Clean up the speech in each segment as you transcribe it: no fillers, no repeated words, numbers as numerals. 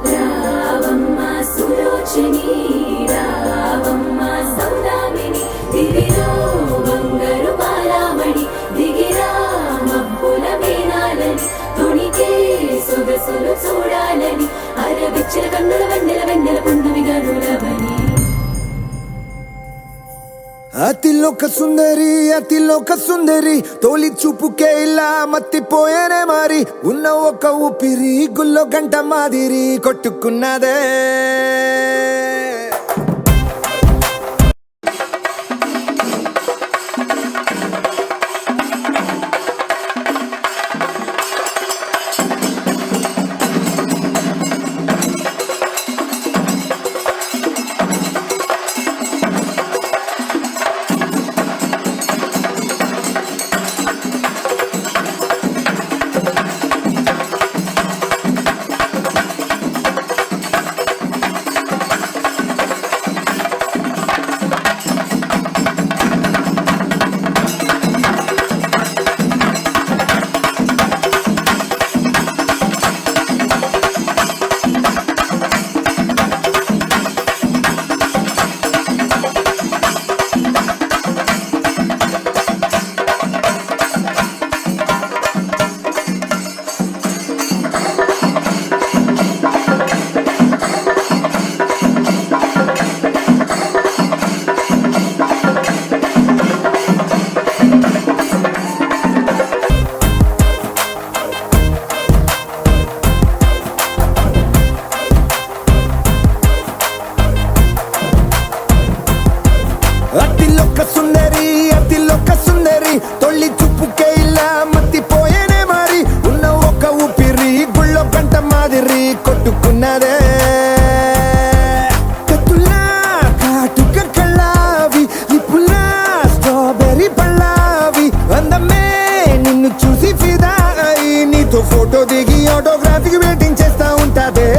రావమ్మ సులోచని రావమ్మ సౌదామిని దివిలో బంగారు బాలామణి దిగిరా మబ్బుల మేనాలని తుణికే సొగసులు చూడాలని అరవిచ్చిన కన్నుల వెన్నెల వెన్నెల పున్నమి గనులవని అతిలోక సుందరి తోలి చూపుకే ఇలా మత్తిపోయేనే మారి ఉన్న ఒక ఊపిరి గుల్లో గంట మాదిరి కొట్టుకున్నదే అతిలోక సుందరి తొలి చూపుకే ఇలా మత్తిపోయేనే మారి ఉన్న ఒక ఊపిరి గుళ్ళో గంట మాదిరి కొట్టుకున్నదే కత్తులా కాటుక కళ్ళావి లిపులా స్ట్రాబెర్రీ పళ్ళావి అందమే నిన్ను చూసి ఫిదా అయి నీతో ఫోటో దిగి ఆటోగ్రాఫీకి వెయిటింగ్ చేస్తా ఉంటాదే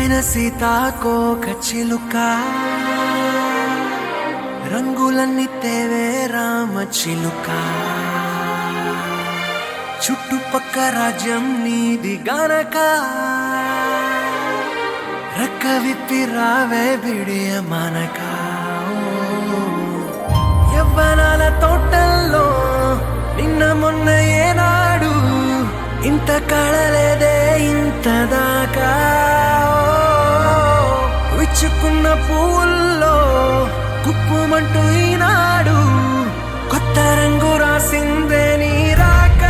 అందమైన సీతాకోక చిలుక రంగులన్నీ తేవే రామ చిలుక చుట్టుపక్క రాజ్యం నీది గనక రెక్క విప్పి రావే బిడియ మనక యవ్వనాల తోటల్లో నిన్న మొన్న ఏనాడు ఇంత కళలేదే ఇంత దాకా విచ్చుకున్న పూల్లో కుప్పుమంటూ ఈనాడు కొత్త రంగు రాసిందే నీ రాక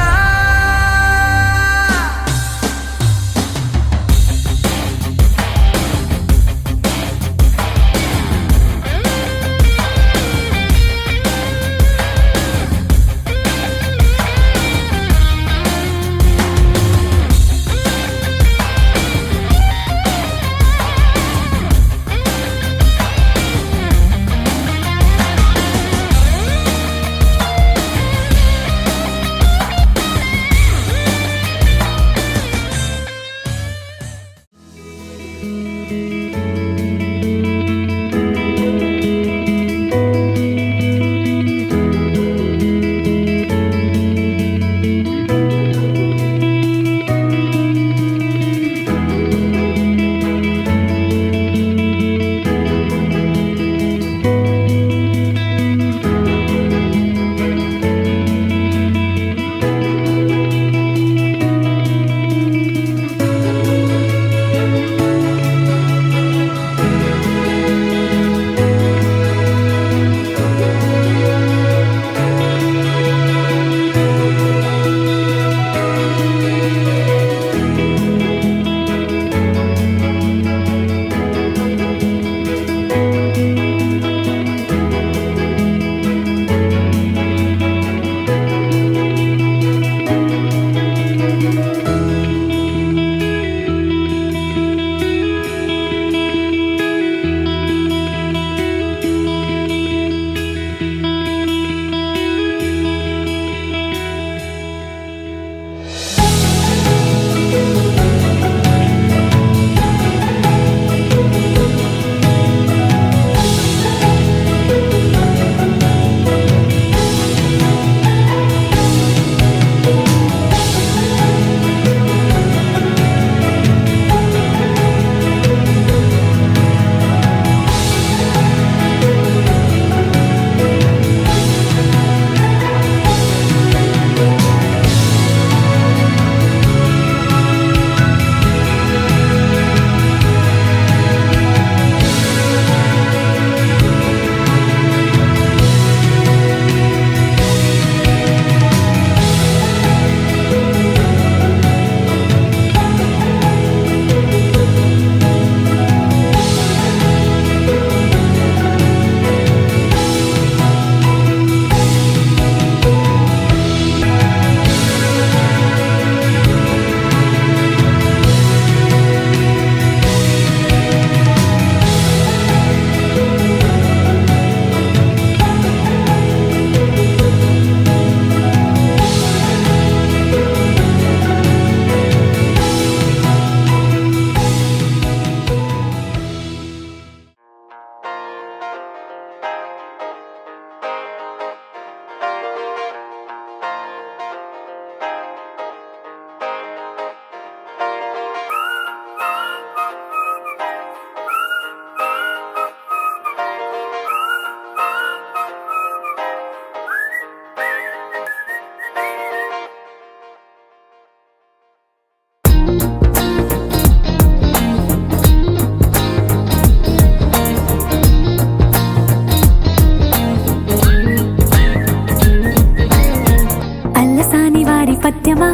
పద్యమా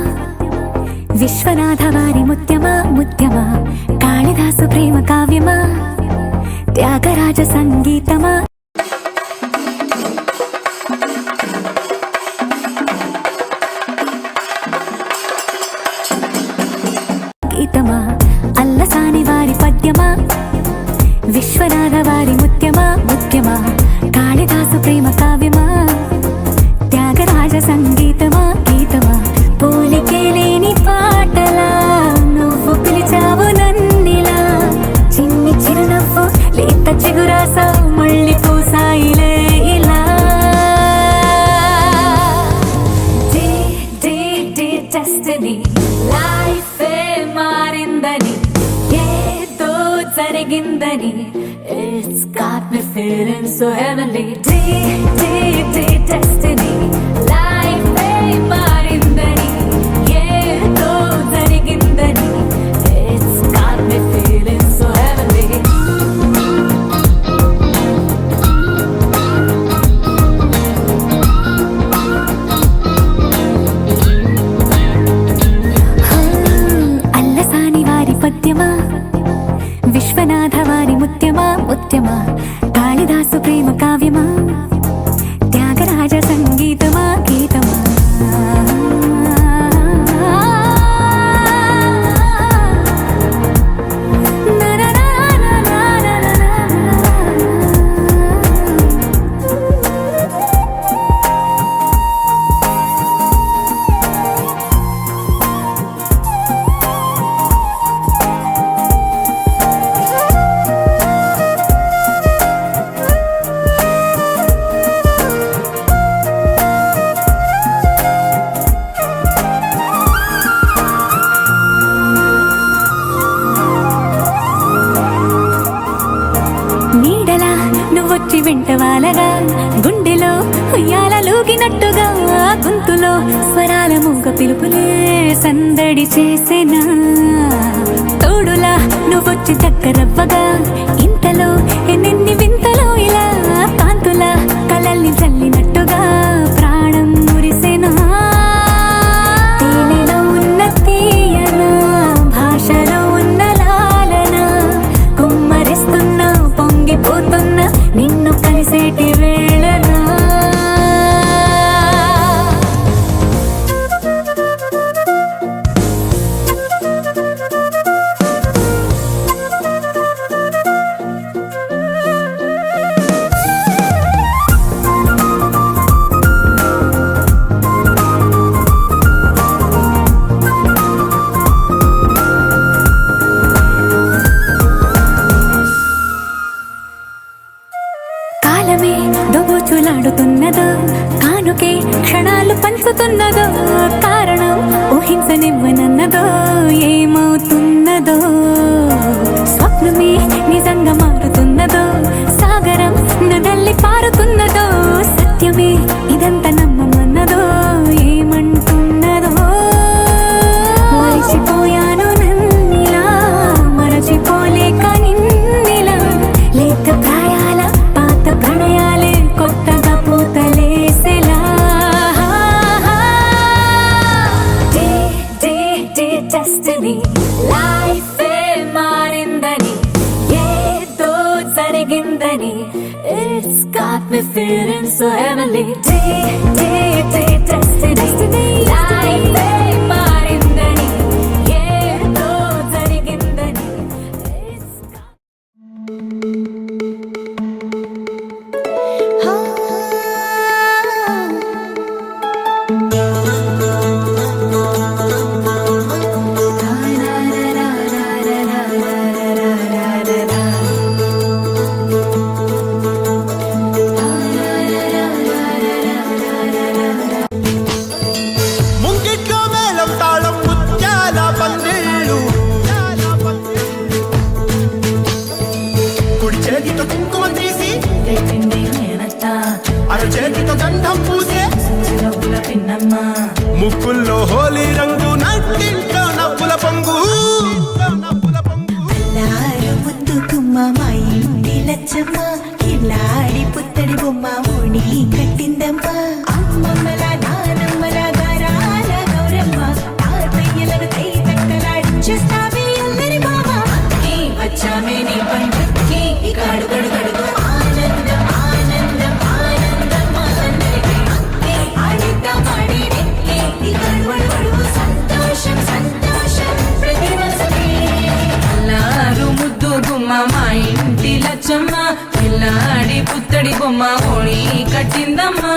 విశ్వనాథ వారి ముత్యమా ముత్యమా కాళిదాసు ప్రేమ కావ్యమా త్యాగరాజ సంగీతమా గీతమా అల్లసాని వారి పద్యమా విశ్వనాథ వారి ముత్యమా ముత్యమా కాళిదాసు ప్రేమ కావ్యమా త్యాగరాజ సంగీతమా గీతమా పోలికే లేని పాటలా నువ్వు పిలిచావు నన్నిలా డెస్టినీ లైఫే మారిందని ఏదో జరిగిందని it's got me feeling so heavenly destiny లైఫే మారిందని ఏదో జరిగిందని it's got me feeling so heavenly Allasani వారి పద్యమా విశ్వనాథ వారి ముత్యమా ముత్యమా కాళిదాసు ప్రేమ కావ్యమా త్యాగరాజ సంగీతమా గీతమా నీడలా నువ్వొచ్చి వెంటవాలగా గుండెలో ఉయ్యాలూగినట్టుగా గొంతులో స్వరాల మూగ పిలుపులే సందడి చేసేనా తోడులా నువ్వొచ్చి దగ్గరవ్వగా ఇంతలో ఎన్నెన్ని వింతలో ఇలా కాంతుల కలల్ని చల్లినట్టుగా ప్రాణం మురిసేనా తేనెలో ఉన్న తీయన భాషలో ఉన్న లాలన కుమ్మరిస్తున్న పొంగిపోతున్న నిన్ను కలిసేటి వేళనా కాలమే దోబూచులాడుతున్నదో కానుకే క్షణాలు పంచుతున్నదో కారణం ఊహించనివ్వనన్నదో ఏమవుతున్నదో స్వప్నమే నిజంగా మారుతున్నదో సాగరం నడల్లి పారుతున్నదో సత్యమే ఇదంతా నమ్మమన్నదో ఏమంటున్నదో మరిచిపోయాను నన్నిలా మరచిపోలేక నిన్నిలా లేక ప్రాయాల పాత ప్రణయాలే కొత్తగా పూతలేసేలా డెస్టినీ లైఫే మారిందని ఏదో జరిగిందని it's got me feeling so heavenly destiny లైఫే మారిందని ఏదో జరిగిందని ఇట్స్ ముంగిట్లో మేళం తాళం ముత్యాల పందిళ్ళు కుడి చేతితో కుంకుమ తీసి అర చేతితో గంధం పూసే ముక్కుల్లో హోలీ రంగు నట్టింట్లో నవ్వుల పొంగు ముద్దు గుమ్మ మా ఇంటి లచ్చమ్మ కిల్లాడి పుత్తడి బొమ్మ ఓడి కట్టిందమ్మ అమ్మమ్మల నానమ్మల గారాల గౌరమ్మ తాతయ్యలను తై తక్కలాడించేస్తావే అల్లరి మామ వచ్చామే నీ పండుక్కి ఇక అడుగడుగడుగు ఆనందం ఆనందం ఆనందం మనందరికీ ఆడిద్దాం ఆడిరెక్కి ఇక అడుగడుగడుగు సంతోషం సంతోషం ప్రతి మనసుకి అల్లారు ముద్దు గుమ్మ మా ఇంటి లచ్చమ్మ పిల్లాడి పుత్తడి బొమ్మ ఓడి కట్టిందమ్మా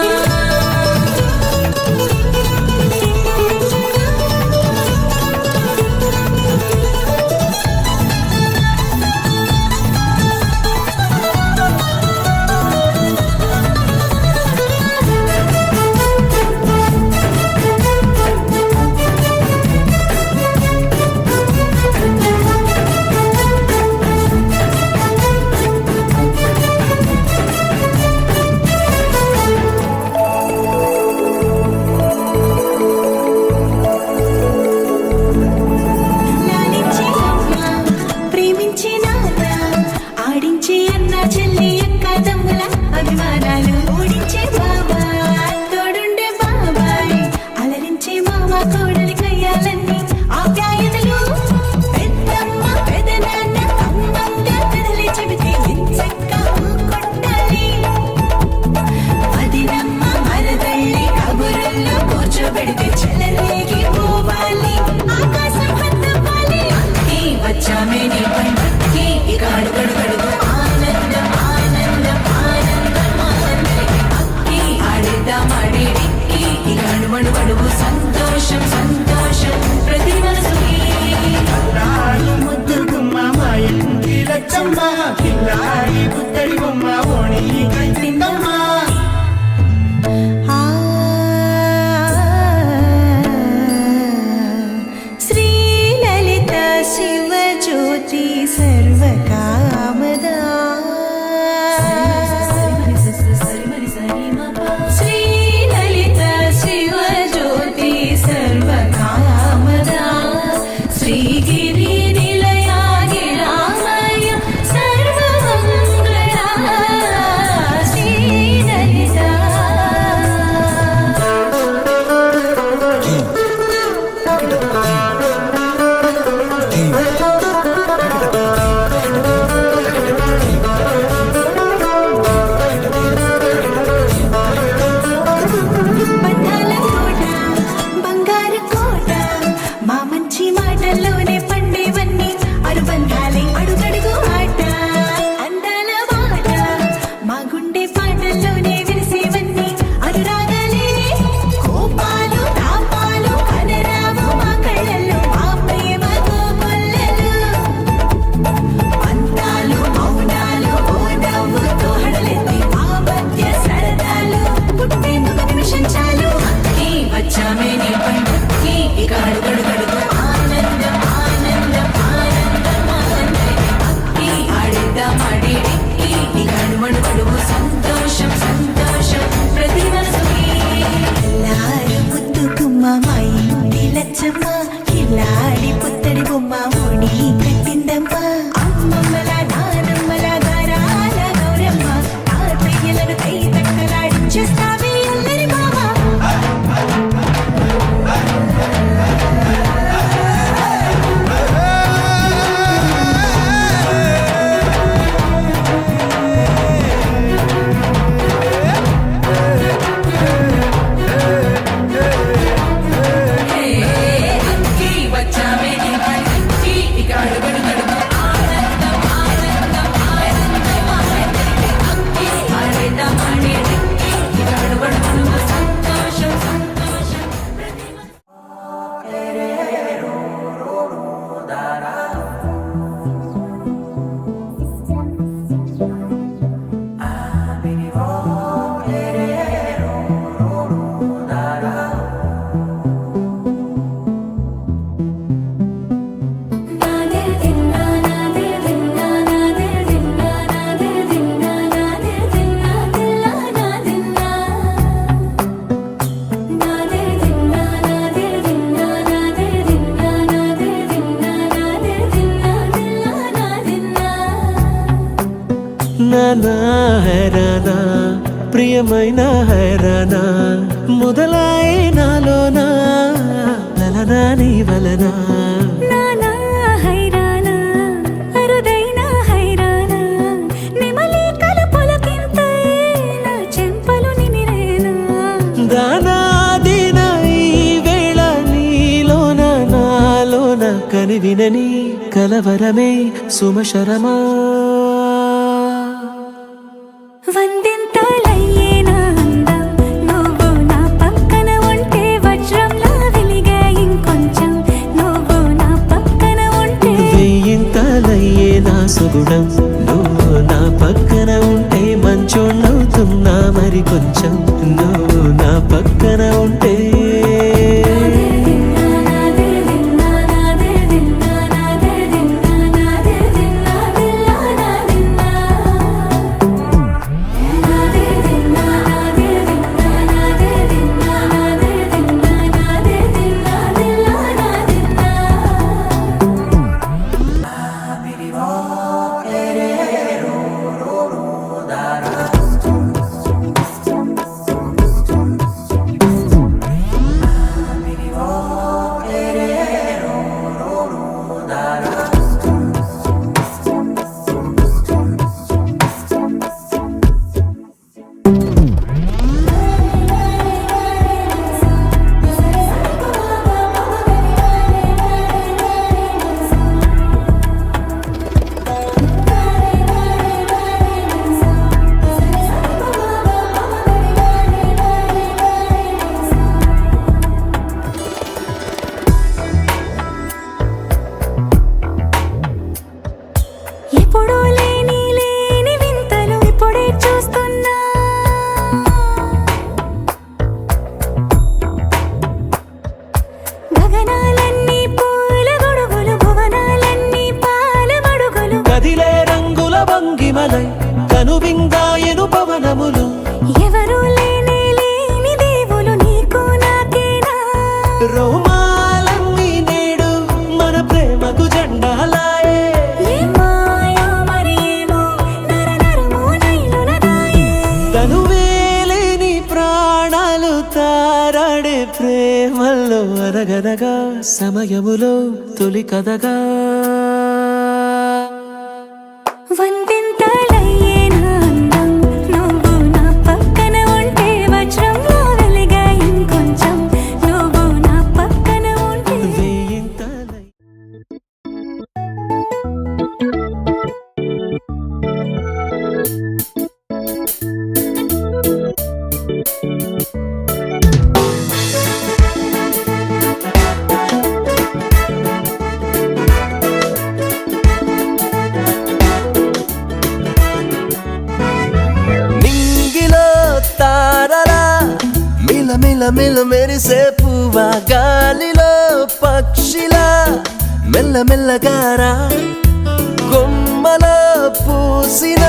హైరానా హైరానా ప్రియమైన హైరానా మొదలాయే నాలోనా లలనా నీ వలనా నానా హైరానా అరుదైన హైరానా నెమలి కలుపులకింతై నా చెంపలు నిమిరేనా దానాదిన ఈ వేళ నీలోన నాలోన కనివినని కలవరమే సుమశరమా వందింతలయ్యేనా అందం నువ్వు నా పక్కన ఉంటే వజ్రంలా వెలిగే ఇంకొంచెం నువ్వు నా పక్కన ఉంటే వెయ్యింతలయ్యే నా సుగుణం నువ్వు నా పక్కన ఉంటే మంచోళ్ళవుతున్నా మరి కొంచెం నువ్వు నా పక్కన ఉంటే ఎప్పుడూ లేని లేని వింతలు ఇప్పుడే చూస్తున్నా గగనాలన్నీ పూల గొడుగులు భువనాలన్నీ పాల మడుగులు కదిలే రంగుల భంగిమలై కనువిందాయను పవనములు ఎవరూ లేని లేని దేవులు నీకు నాకేనా రోమాలన్నీ నేడు మన ప్రేమకు జెండాలాయే ఏ మాయో మరి ఏమో నరనరమో నైలునదాయే తనువేలేని ప్రాణాలు తారాడే ప్రేమల్లో అనగనగా సమయములో తొలి కథగా వందింతలయ్యేనా అందం నువ్వు నా పక్కన ఉంటే వజ్రంలా వెలిగే ఇంకొంచెం నువ్వు నా పక్కన ఉంటే వేయింతలై నింగిలో తారలా మిల మెరిసే పువ్వా గాలిలో పక్షిలా మెల్లమెల్లగారా కొమ్మలో పూసిన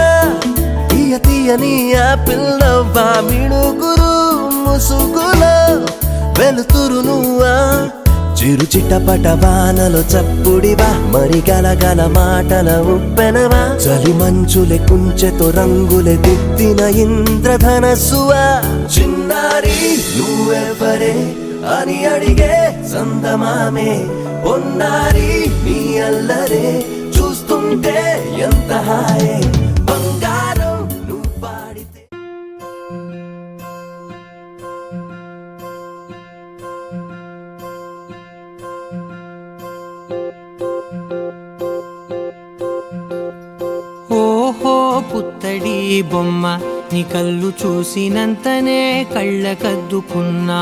తీయని ఆపిల్ నవ్వా మిణుగురు ముసుగులో వెలుతురు నువ్వా చిరు చిట్టపట వానలో చప్పుడివా మరి గలగల మాటల ఉప్పెనవా చలి మంచులే కుంచెతో రంగులే దిద్దిన ఇంద్రధనస్సువా చిన్నారి నువ్వెవ్వరే అని అడిగే సందమామే పొన్నారి నీ అల్లరే చూస్తుంటే ఎంత హాయే బంగారం నువ్వు పాడితే ఓహో పుత్తడి బొమ్మ నీ కళ్ళు చూసినంతనే కళ్ళకద్దుకున్నా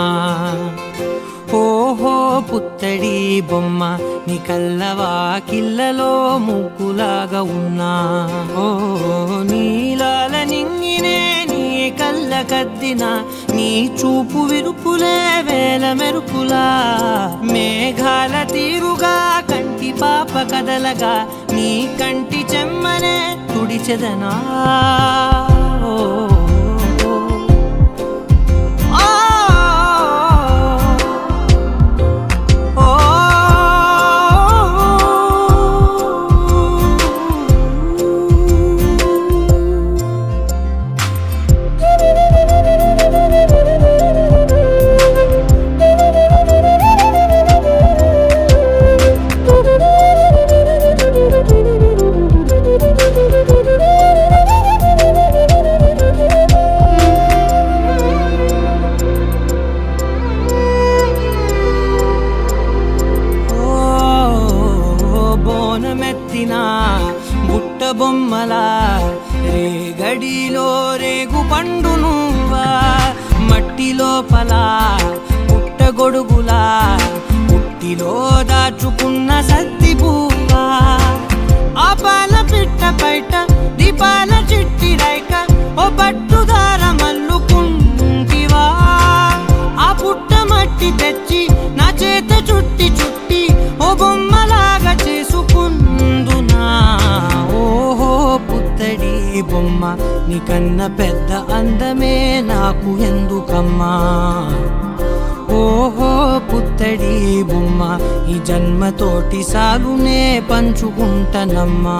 ఓహో పుత్తడి బొమ్మ నీ కళ్ళవాకిళ్ళలో ముగ్గులాగా ఉన్నా ఓ నీలాల నింగినే నీ కళ్ళకద్దిన నీ చూపు విరుపులే వేల మెరుపులా మేఘాల తీరుగా కంటి పాప కదలగా నీ కంటి చెమ్మనే తుడిచెదనా ఓ అందమెత్తిన బుట్ట బొమ్మలా రేగడిలో రేగు పండు నువ్వా మట్టి లోపల పుట్ట గొడుగులా పుట్టిలో దాచుకున్న సత్తి పువ్వా ఆ పాల పిట్ట బయట దీపాల చిట్టి రైక ఓ పట్టుదార మల్లుకుంటివా ఆ పుట్ట మట్టి తెచ్చి నా చేత చుట్టి చుట్టి ఓ బొమ్మలాగా చేసుకుందునా ఓహో పుత్తడి బొమ్మ నీకన్న పెద్ద అందమే నాకు ఎందుకమ్మా ఓహో పుత్తడి బొమ్మ ఈ జన్మతోటి సాలునే పంచుకుంటనమ్మా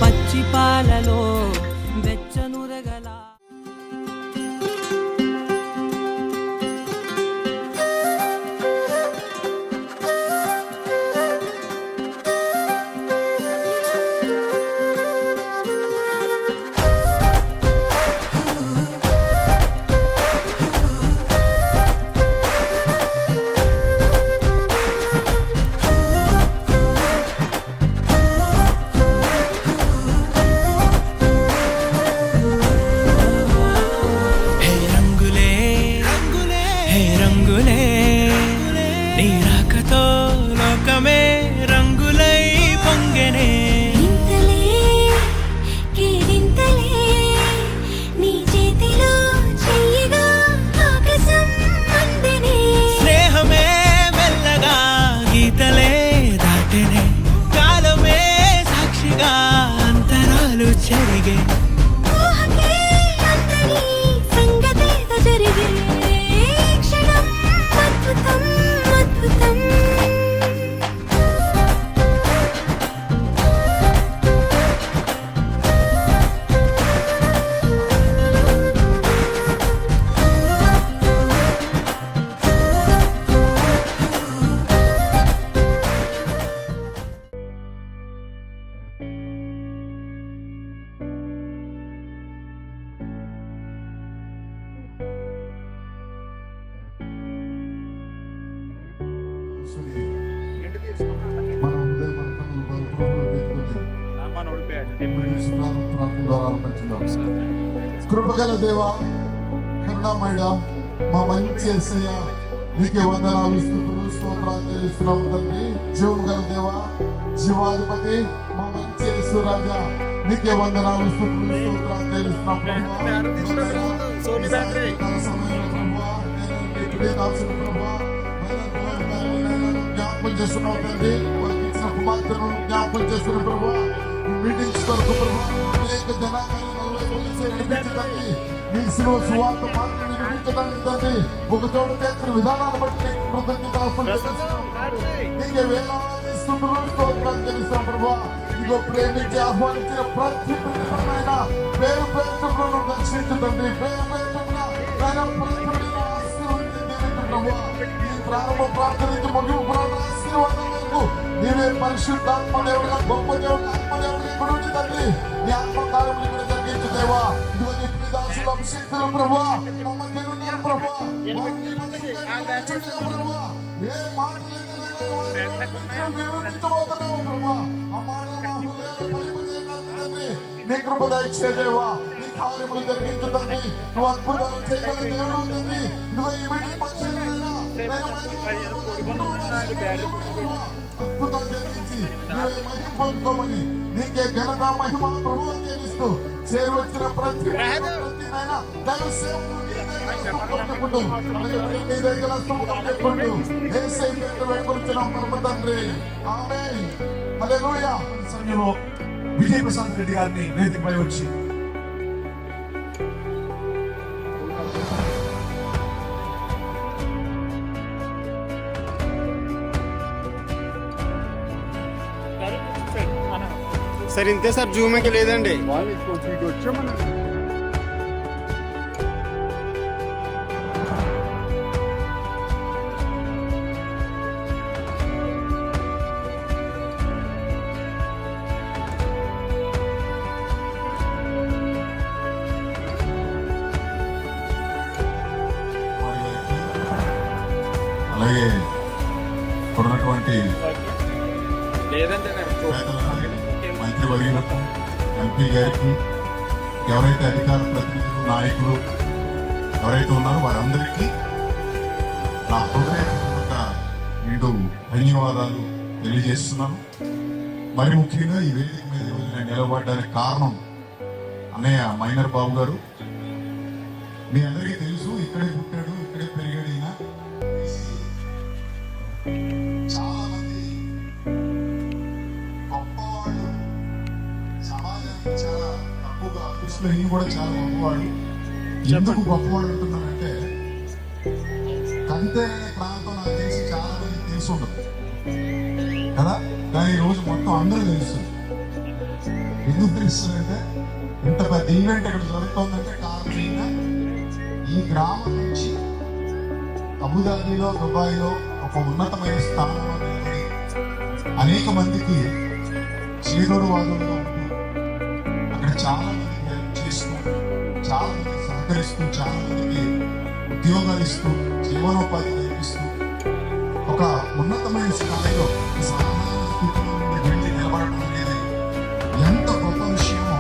పచ్చి పాలలో వెచ్చనురగల హే రంగులే హే రంగులే నీ రాకతో లోకమే రంగులై పొంగెనే ఇంతలే కేరింతలే నీ చేతిలో చెయ్యగా ఆకాశం అందనే స్నేహమే మెల్లగా గీతలే దాటెనే కాలమే సాక్షిగా అంతరాలు చెరిగే ఊహకే అంతని సంగతేదో జరిగే క్షణం అద్భుతం అద్భుతం మన హృదయ మంత్రములు పెట్టుకుని కృపగల దేవా కరుణామయుడా మా మంచి యేసయ్య నీకే వందనాలు స్తుతులు స్తోత్రాలు చెల్లిస్తున్నాము తండ్రి జీవము గల దేవా జీవాధిపతి మా మంచి యేసు రాజా నీకే వందనాలు స్తుతులు స్తోత్రాలు చెల్లిస్తున్నాం జ్ఞాపకం చేస్తున్నావు తండ్రి వాళ్ళకి ఇచ్చిన కుమార్తెను జ్ఞాపకం చేస్తున్న ప్రభావ మీటింగ్స్ కొరకు ప్రభావ అనేక జనాంగాలను నడిపించడానికి మీ శిలువ సువార్త మాత్రం నిర్మించడానికి తండ్రి ఒక చోట చేసిన విధానాన్ని బట్టి నీకే వేలాది స్తుతులు స్తోత్రాలు చెల్లిస్తాం ప్రభావ ఇదిగో ప్రేమించి ఆహ్వానించిన ప్రతి ప్రతిపైన పేరు పేరు దర్శించండి పేరు ఈ ప్రారంభ ప్రార్థన నుంచి ముగింపు ప్రార్థన ఆశీర్వాదం వరకు నీవే పరిశుద్ధాత్మ దేవుడిగా గొప్ప దేవుడు ఆత్మదేవుడిగా ఇక్కడ ఉండి తండ్రి నీ ఆత్మకార్యములు ఇక్కడ జరిగించు దేవా ఇదిగో నీ ప్రిదాసులు అభిషేకులు ప్రభువా మమ్మల్ని తిరుగుతున్నారు ప్రభువా ప్రభువా ఏ మాటలు వివరించబోతున్నావు ప్రభువా ఆ మాటలు మా హృదయాలు ఫలింపజేయగలరు తండ్రి నీ కృప దయచేదేవా నీ కార్యములు జరిగించు తండ్రి నువ్వు అద్భుతాలు చేయగల దేవుడు తండ్రి నువ్వు ఈ మీటింగ్ పరిశీలన అద్భుతాలు జరిగించి నువ్వు మహిమ పొందుకోమని నీకే ఘనత మహిమ ప్రభువు చెల్లిస్తూ చేరువచ్చిన ప్రతి నాయన దైవ సేవకులు నీ దగ్గర సమయంలో విజయ్ ప్రశాంత్ రెడ్డి గారిని వేదికపై వచ్చి సార్ ఇంతే సార్ జూమ్కి లేదండి అలాగే ఇక్కడ ఉన్నటువంటి మంత్రి వర్యులకు, ఎంపీ గారికి, ఎవరైతే అధికార ప్రతినిధులు, నాయకులు ఎవరైతే ఉన్నారో వారందరికీ నా హృదయపూర్వక నిండు ధన్యవాదాలు తెలియజేస్తున్నాను. మరి ముఖ్యంగా ఈ వేదిక మీద ఈరోజు నేను నిలబడడానికి కారణం అన్నయ్య మైనర్ బాబు గారు. మీ అందరికీ తెలుసు, ఇక్కడే పుట్టాడు, ఇక్కడే పెరిగాడు ఈయన. చాలా మంది గొప్పవాళ్ళు సమాజానికి చాలా తక్కువగా దృష్టిలో ఈయన కూడా చాలా గొప్పవాడు. ఎందుకు గొప్పవాడు అంటున్నానంటే, కంటే అనే ప్రాంతం నాకు తెలిసి చాలా మంది తెలిసి ఉండదు కదా, కానీ ఈ రోజు మొత్తం అందరూ తెలుస్తుంది. ఎందుకు తెలుస్తుందంటే, ఇంత పెద్ద ఈవెంట్ ఇక్కడ జరుగుతుందంటే కారణం ఈయన. ఈ గ్రామం నుంచి అబుదాబిలో, దుబాయ్లో ఒక ఉన్నతమైన స్థానంలో నిలబడి అనేక మందికి చేదోడువాదులుగా ఉంటూ అక్కడ చాలా మందికి హెల్ప్ చేస్తూ, చాలా మందికి సహకరిస్తూ, చాలా మందికి ఉద్యోగాలు ఇస్తూ, జీవనోపాధి కల్పిస్తూ ఒక ఉన్నతమైన స్థాయిలో సామాన్య స్థితిలో నుండి వెళ్ళి నిలబడటం అనేది ఎంత గొప్ప విషయమో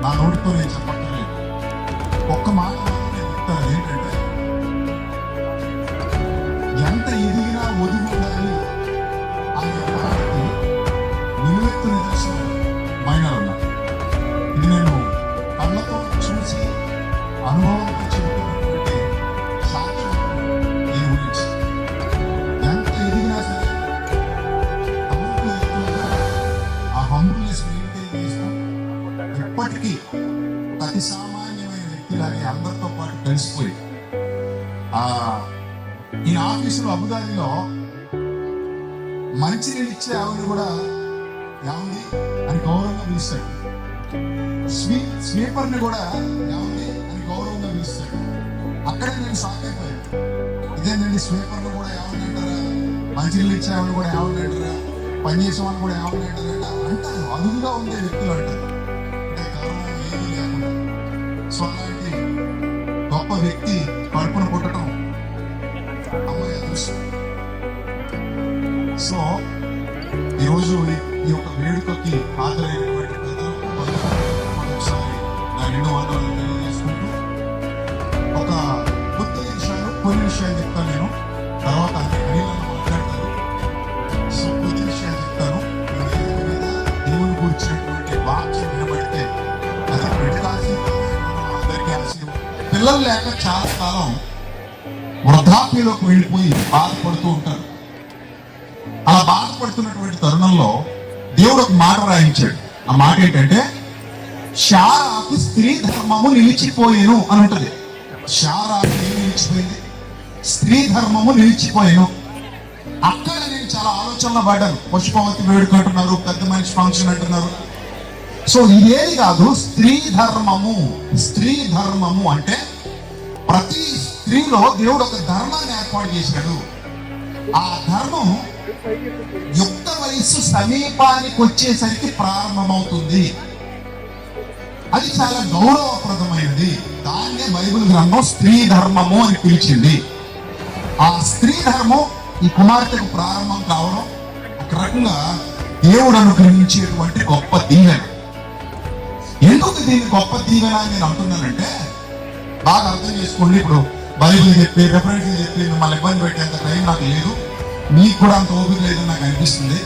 నా నోటితో నేను చెప్పట్లేదు. ఒక్క మాట నేను చెప్తాను, ఏంటంటే ఎంత ఎదిగినా ఒదిగి ఉండాలి అనే మాటకి నిలువెత్తు నిదర్శనం మైనర్ అన్న. ఇది నేను కళ్ళతో చూసి అనుభవంతో చెబుతున్నటువంటి సాక్ష్యం దీని గురించి. ఎంత ఎదిగినా సరే హంబుల్ ఎత్తుగా ఆ హంబుల్నెస్ మెయింటైన్ చేస్తాం. ఇప్పటికీ అతి సామాన్యమైన వ్యక్తిలాగే అందరితో పాటు కలిసిపోయి ఈ ఆఫీసులో అబుదాబిలో మంచినీళ్ళు ఇచ్చే ఆవిడ కూడా ఏమండి అని గౌరవంగా పిలుస్తాడు. స్వీపర్ని కూడా ఏమండి అని గౌరవంగా పిలుస్తాడు. అక్కడే నేను షాక్ అయిపోయాను. ఇదేనండి, స్వీపర్ని కూడా ఏమని అంటారా, మంచినీళ్ళు ఇచ్చే ఆవిడ కూడా ఏమని అంటారా, పనిచేసే వాళ్ళు కూడా ఏమని అంటారా అంటారు. అదుపుగా ఉండే వ్యక్తులు అంటారు, అంటే గౌరవం ఏమీ లేకుండా. సో అలాంటి గొప్ప వ్యక్తి కడుపున పుట్టడం అమ్మాయి అదృష్టం. సో ఈరోజు ఈ యొక్క వేడుకకి హాజరైనటువంటి ప్రజలకు మరొకసారి నా నిండు వందనాలు తెలియజేసుకుంటూ, ఒక కొద్ది విషయాలు కొన్ని విషయాలు చెప్తాను నేను, తర్వాత అనిల్ మాట్లాడతారు. సో కొద్ది విషయాలు చెప్తాను. దేవుని గురించినటువంటి వాక్యం వినబడితే అది పెట్టాల్సి అందరికీ ఆశీర్వాదం. పిల్లలు లేక చాలా కాలం వృద్ధాప్యలోకి వెళ్ళిపోయి బాధపడుతూ ఉంటారు. అలా బాధపడుతున్నటువంటి తరుణంలో దేవుడు ఒక మాట రాయించాడు. ఆ మాట ఏంటంటే, శారాకు స్త్రీ ధర్మము నిలిచిపోయేను అని ఉంటుంది. శారాకు ఏం నిలిచిపోయింది? స్త్రీ ధర్మము నిలిచిపోయేను. అక్కడ నేను చాలా ఆలోచనలో పడ్డాను. పుష్పవతి వేడుక అంటున్నారు, పెద్ద మనిషి ఫంక్షన్ అంటున్నారు. సో ఇదేది కాదు, స్త్రీ ధర్మము. స్త్రీ ధర్మము అంటే ప్రతి స్త్రీలో దేవుడు ఒక ధర్మాన్ని ఏర్పాటు చేశాడు. ఆ ధర్మం యుక్త వయస్సు సమీపానికి వచ్చేసరికి ప్రారంభమవుతుంది. అది చాలా గౌరవప్రదమైనది. దాన్నే బైబిల్ గ్రంథం స్త్రీ ధర్మము అని పిలిచింది. ఆ స్త్రీ ధర్మం ఈ కుమార్తెకు ప్రారంభం కావడం ఒక రకంగా దేవుడు అనుగ్రహించేటువంటి గొప్ప దీవెన. ఎందుకు దీన్ని గొప్ప దీవెన అని నేను అంటున్నానంటే, బాగా అర్థం చేసుకోండి. ఇప్పుడు బైబిల్ చెప్పి, రెఫరెన్స్ చెప్పి మిమ్మల్ని ఇబ్బంది పెట్టేంత టైం నాకు లేదు, మీకు కూడా అంత ఓపిక లేదని నాకు అనిపిస్తుంది.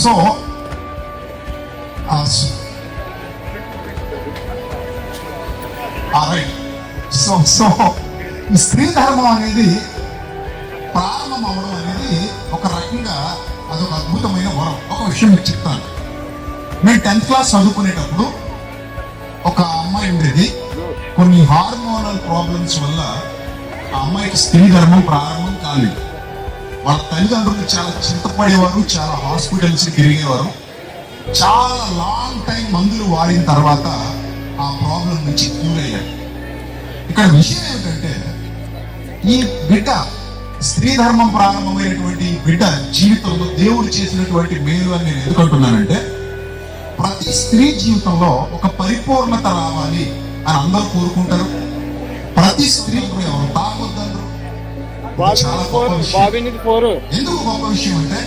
సో సో ఈ స్త్రీ ధర్మం అనేది ప్రారంభం అవడం అనేది ఒక రకంగా అదొక అద్భుతమైన వరం. ఒక విషయం మీకు చెప్తాను. నేను 10th క్లాస్ చదువుకునేటప్పుడు ఒక అమ్మాయి ఉండేది. కొన్ని హార్మోనల్ ప్రాబ్లమ్స్ వల్ల ఆ అమ్మాయికి స్త్రీ ధర్మం ప్రారంభం కాలేదు. వాళ్ళ తల్లిదండ్రులు చాలా చింతపడేవారు, చాలా హాస్పిటల్స్ తిరిగేవారు. చాలా లాంగ్ టైం మందులు వాడిన తర్వాత ఆ ప్రాబ్లం నుంచి క్యూర్ అయ్యారు. ఇక్కడ విషయం ఏమిటంటే, ఈ బిడ్డ స్త్రీ ధర్మం ప్రారంభమైనటువంటి బిడ్డ జీవితంలో దేవుడు చేసినటువంటి మేలు అని నేను ఎందుకంటున్నానంటే, ప్రతి స్త్రీ జీవితంలో ఒక పరిపూర్ణత రావాలి అని అందరూ కోరుకుంటారు. ప్రతి స్త్రీ ఎవరు తాగొద్దంటారు, చాలా గొప్ప విషయం. ఎందుకు గొప్ప విషయం అంటే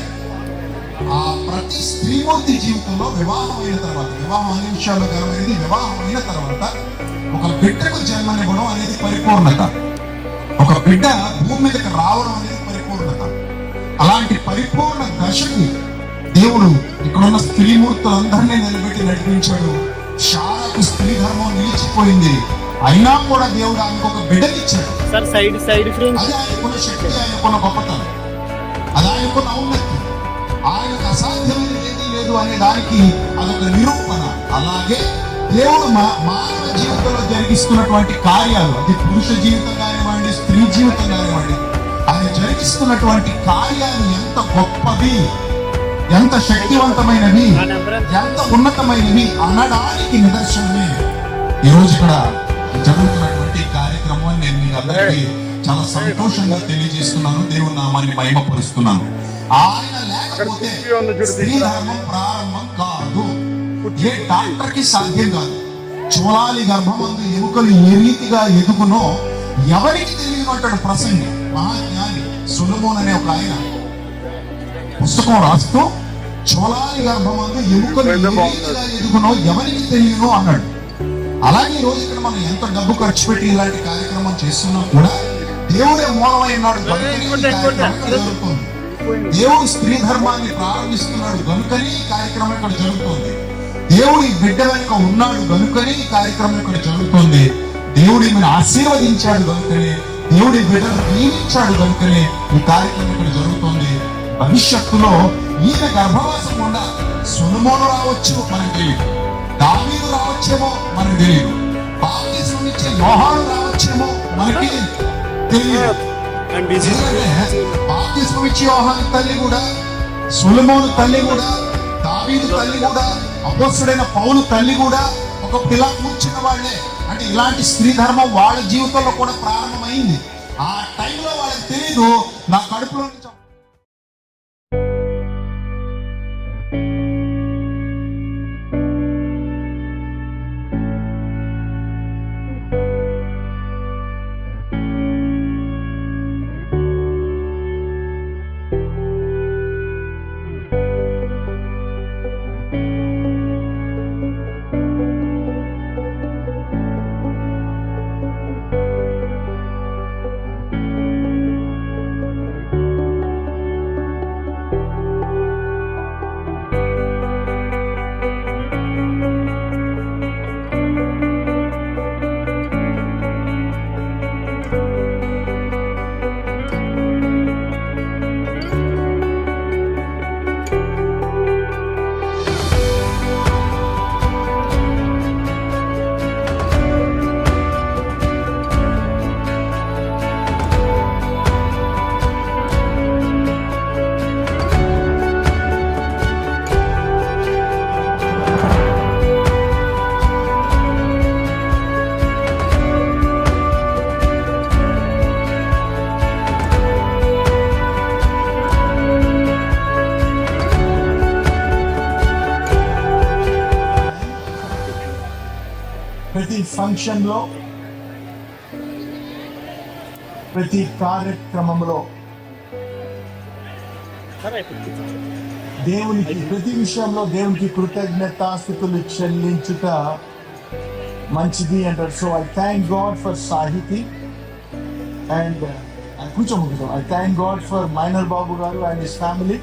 ఆ ప్రతి స్త్రీమూర్తి జీవితంలో వివాహం అయిన తర్వాత, వివాహం అన్ని విషయాల్లో గర్వమైనది, వివాహం అయిన తర్వాత ఒక బిడ్డకు జన్మనివ్వడం అనేది పరిపూర్ణత. ఒక బిడ్డ భూమి మీదకి రావడం అనేది పరిపూర్ణత. అలాంటి పరిపూర్ణ దశకి దేవుడు ఇక్కడున్న స్త్రీమూర్తులందరినీ నిలబెట్టి నడిపించాడు. శారకు స్త్రీ ధర్మం నిలిచిపోయింది, అయినా కూడా దేవుడు ఆమెకు ఒక బిడ్డనిచ్చాడు. అది ఆయనకున్న శక్తి, ఆయనకున్న గొప్పతనం, అది ఆయనకున్న ఔన్నత్యం. ఆయనకు అసాధ్యమైన ఏదీ లేదు అనే దానికి అదొక నిరూపణ. అలాగే దేవుడు మానవ జీవితంలో జరిగిస్తున్నటువంటి కార్యాలు, అది పురుష జీవితం కానివ్వండి, స్త్రీ జీవితం కానివ్వండి, ఆయన జరిగిస్తున్నటువంటి కార్యాలు ఎంత గొప్పవి, ఎంత శక్తివంతమైనవి, ఎంత ఉన్నతమైనవి అనడానికి నిదర్శనమే ఈరోజు ఇక్కడ జరుగుతున్నటువంటి కార్యక్రమం. నేను మీకు అందరికీ చాలా సంతోషంగా తెలియజేస్తున్నాను, దేవుని నామాన్ని మహిమపరుస్తున్నాను. ఆయన లేకపోతే స్త్రీ ధర్మం ప్రారంభం కాదు. ఏ డాక్టర్ కి సాధ్యం కాదు. చూలాలి గర్భమందు ఎముకలు ఏ రీతిగా ఎదుగునో ఎవరికి తెలియనట్టు ప్రసంగి మహాజ్ఞాని సొలొమోను అనే ఒక ఆయన పుస్తకం రాస్తూ చూలాలి గర్భమందు ఎముకలు ఏ రీతిగా ఎదుగునో ఎవరికి తెలియనో అన్నాడు. అలాగే ఈ రోజు ఇక్కడ మనం ఎంత డబ్బు ఖర్చు పెట్టి ఇలాంటి కార్యక్రమం చేస్తున్నా కూడా దేవుడే మూలమై ఉన్నాడు జరుగుతుంది. దేవుడు స్త్రీ ధర్మాన్ని ప్రారంభిస్తున్నాడు కనుకని ఈ కార్యక్రమం ఇక్కడ జరుగుతుంది. దేవుడు ఈ బిడ్డ వెనుక ఉన్నాడు కనుకని ఈ కార్యక్రమం ఇక్కడ జరుగుతుంది. దేవుడు ఈమెను ఆశీర్వదించాడు కనుకనే, దేవుడి బిడ్డను దీవించాడు కనుకనే ఈ కార్యక్రమం ఇక్కడ జరుగుతుంది. భవిష్యత్తులో ఈమె గర్భవాసం గుండా సొలొమోను రావచ్చు మనకు తెలియదు, దావీదు రావచ్చేమో మనకు తెలియదు, బాప్తిస్మం ఇచ్చే యోహాను రావచ్చేమో మనకి తెలియదు. బాప్తిస్మం ఇచ్చే యోహాను తల్లి కూడా, సొలొమోను తల్లి కూడా, దావీదు తల్లి కూడా, అపోస్తలుడైన పౌలు తల్లి కూడా ఒక పిల్ల కూర్చున్న వాళ్ళే. అంటే ఇలాంటి స్త్రీ ధర్మం వాళ్ళ జీవితంలో కూడా ప్రారంభమైంది. ఆ టైంలో వాళ్ళకి తెలీదు నా కడుపులో నుంచి ప్రతి ఫంక్షన్లో, ప్రతి కార్యక్రమంలో దేవునికి, ప్రతి విషయంలో దేవునికి కృతజ్ఞతాస్తుతులు చెల్లించుట మంచిది అంటారు. So I thank God for Sahiti and కూర్చోము I thank God for minor Babu garu and his family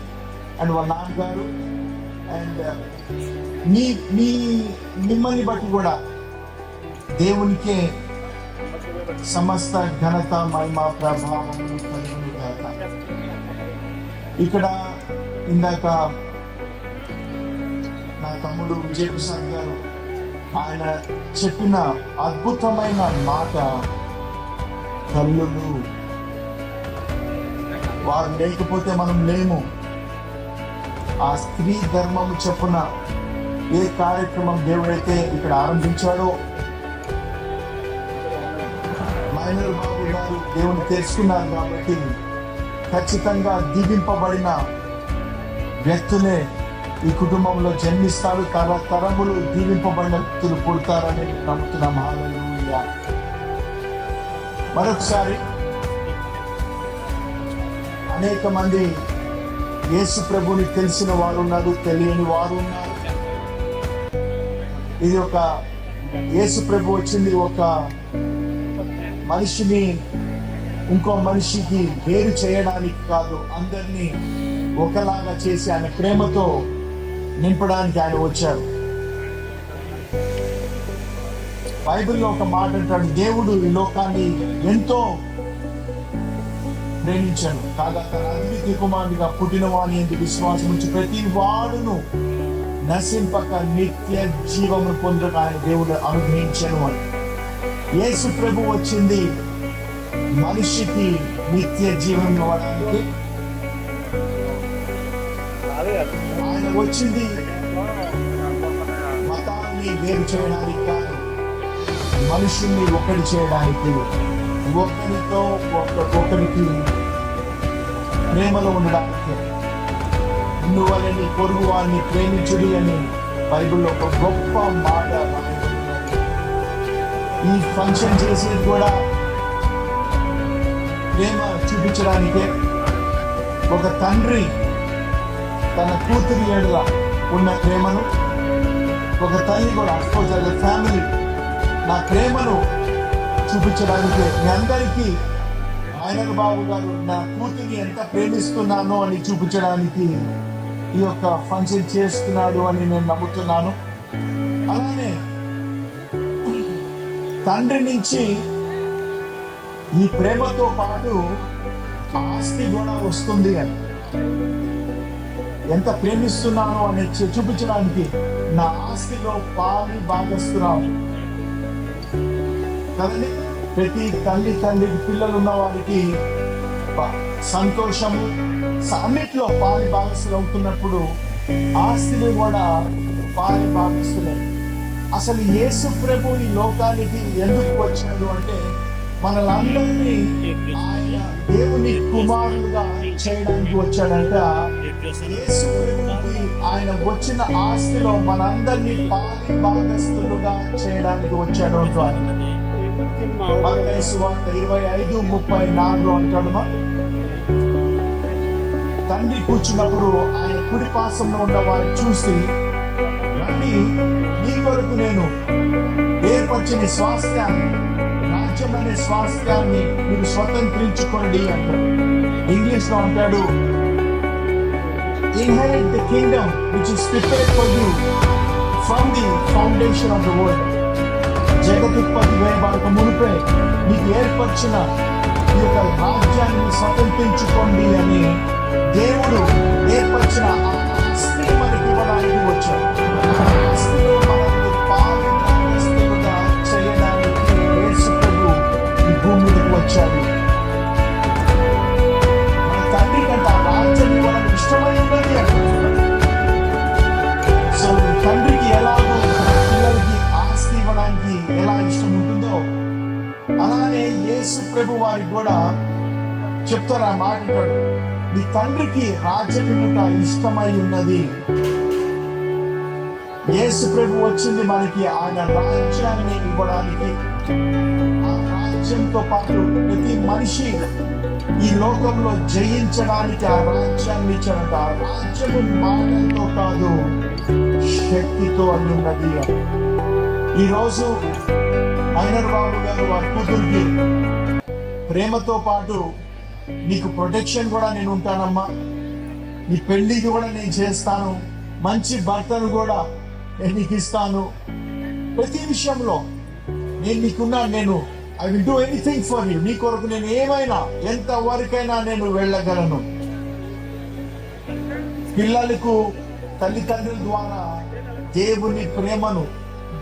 and వాళ్ళ నాన్నగారు అండ్ మిమ్మల్ని బట్టి కూడా దేవునికే సమస్త ఘనత మహిమ ప్రభావం కలుగును గాక. ఇక్కడ ఇందాక నా తమ్ముడు విజయ్ ప్రసాద్ గారు ఆయన చెప్పిన అద్భుతమైన మాట, తల్లులు వారు లేకపోతే మనం లేము. ఆ స్త్రీ ధర్మము చెప్పున ఏ కార్యక్రమం దేవుడైతే ఇక్కడ ఆరంభించాడో, మైనర్ బాబు గారు దేవుని తెలుసుకున్నారు కాబట్టి ఖచ్చితంగా దీవింపబడిన వ్యక్తులే ఈ కుటుంబంలో జన్మిస్తారు. తరములు దీవింపబడిన వ్యక్తులు పుడతారని నమ్ముతున్నాం. హల్లెలూయా. మరొకసారి అనేక మంది యేసు ప్రభుని తెలిసిన వారు ఉన్నారు, తెలియని వారు ఉన్నారు. ఇది ఒక యేసు ప్రభు వచ్చింది ఒక మనిషిని ఇంకో మనిషికి వేరు చేయడానికి కాదు, అందరినీ ఒకలాగా చేసి ఆయన ప్రేమతో నింపడానికి ఆయన వచ్చారు. బైబిల్లో ఒక మాట అంటాడు, దేవుడు ఈ లోకాన్ని ఎంతో ప్రేమించాను కాగా తన అద్వితీయ కుమారునిగా పుట్టిన వాని యందు విశ్వాసం ఉంచి ప్రతి వాడును నశింపక నిత్య జీవము పొందక ఆయన దేవుడు అనుగ్రహించాను అని. యేసు ప్రభు వచ్చింది మనిషికి నిత్య జీవం ఇవ్వడానికి. ఆయన వచ్చింది మతాన్ని వేరు చేయడానికి కాదు, మనుషుల్ని ఒకటి చేయడానికి, ఒకరితో ఒకరికి ప్రేమలో ఉండడానికి. నువ్వని నీ పొరుగు వారిని ప్రేమించుడి అని బైబిల్లో ఒక గొప్ప మాట రాయబడింది. ఈ ఫంక్షన్ చేసేది కూడా ప్రేమ చూపించడానికే. ఒక తండ్రి తన కూతురి ఏడుల ఉన్న ప్రేమను, ఒక తల్లి కూడా అఫ్కోర్స్ అదే ఫ్యామిలీ నా ప్రేమను చూపించడానికి మీ అందరికీ ఆయన బాబు గారు నా కూతుర్ని ఎంత ప్రేమిస్తున్నానో అని చూపించడానికి ఈ యొక్క ఫంక్షన్ చేస్తున్నాడు అని నేను నమ్ముతున్నాను. అలానే తండ్రి నుంచి ఈ ప్రేమతో పాటు ఆస్తి కూడా వస్తుంది అని, ఎంత ప్రేమిస్తున్నానో అని చూపించడానికి నా ఆస్తిలో పాలి భాగస్తున్నాను కదండి. ప్రతి తండ్రికి పిల్లలు ఉన్న వారికి సంతోషము అన్నిట్లో పాలి భాగస్తులు అవుతున్నప్పుడు ఆస్తిని కూడా పాలి భాగస్తున్నాయి. అసలు యేసు ప్రభు ఈ లోకానికి ఎందుకు వచ్చాడు అంటే మనలందరినీ ఆయన దేవుని కుమారులుగా చేయడానికి వచ్చాడంట. యేసు ప్రభుకి ఆయన వచ్చిన ఆస్తిలో మనందరినీ పాలి భాగస్తులుగా చేయడానికి వచ్చాడు అంటారు. మత్తయి సువార్త 25:34 అంటాడు, తండ్రి కూర్చున్నప్పుడు ఆయన కుడి పార్శ్వంలో ఉన్న వారిని చూసి, రండి మీ కొరకు నేను ఏర్పరిచిన స్వాస్థ్యాన్ని, రాజ్యం అనే స్వాస్థ్యాన్ని మీరు స్వతంత్రించుకోండి అంటాడు. ఇంగ్లీష్ లో అంటాడు, inherit the kingdom which is prepared for you from the foundation of the world. జగదుత్పత్తి వేయబడక మునిపే మీకు ఏర్పరిచిన ఈ యొక్క రాజ్యాన్ని స్వతంత్రించుకోండి అని దేవుడు ఏర్పరిచిన ఆస్తిని మనకి ఇవ్వడానికి వచ్చాడు. ఆస్తిలో మనల్ని పాలుగా చేయడానికి యేసు ప్రభు ఈ భూమి మీదకి వచ్చాడు. మన తండ్రి కంటే ఆ రాజ్యం ఇవ్వడానికి ఇష్టమై ఉన్నది అంటున్నాడు. సో తండ్రికి ఎలాగో పిల్లలకి ఆస్తి ఇవ్వడానికి ఎలా ఇష్టం ఉంటుందో అలానే యేసు ప్రభు వారికి కూడా చెప్తారు ఆ మాట. నీ తండ్రికి రాజ్యం ఇష్టమై ఉన్నది. యేసు ప్రభు వచ్చింది మనకి ఆయన రాజ్యాన్ని ఇవ్వడానికి. ఆ రాజ్యంతో పాటు ప్రతి మనిషి ఈ లోకంలో జయించడానికి ఆ రాజ్యాన్ని ఇచ్చాడంట. ఆ రాజ్యము మాటలతో కాదు శక్తితో అని ఉన్నది. ఈరోజు మైనర్ బాబు గారు వారి కూతురికి ప్రేమతో పాటు నీకు ప్రొటెక్షన్ కూడా నేను ఉంటానమ్మా, నీ పెళ్లికి కూడా నేను చేస్తాను, మంచి భర్తను కూడా నేను నీకు ఇస్తాను, ప్రతి విషయంలో నేను నీకున్నాను, నేను I will do anything for you, నీ కొరకు నేను ఏమైనా ఎంత వరకైనా నేను వెళ్ళగలను. పిల్లలకు తల్లిదండ్రుల ద్వారా దేవుని ప్రేమను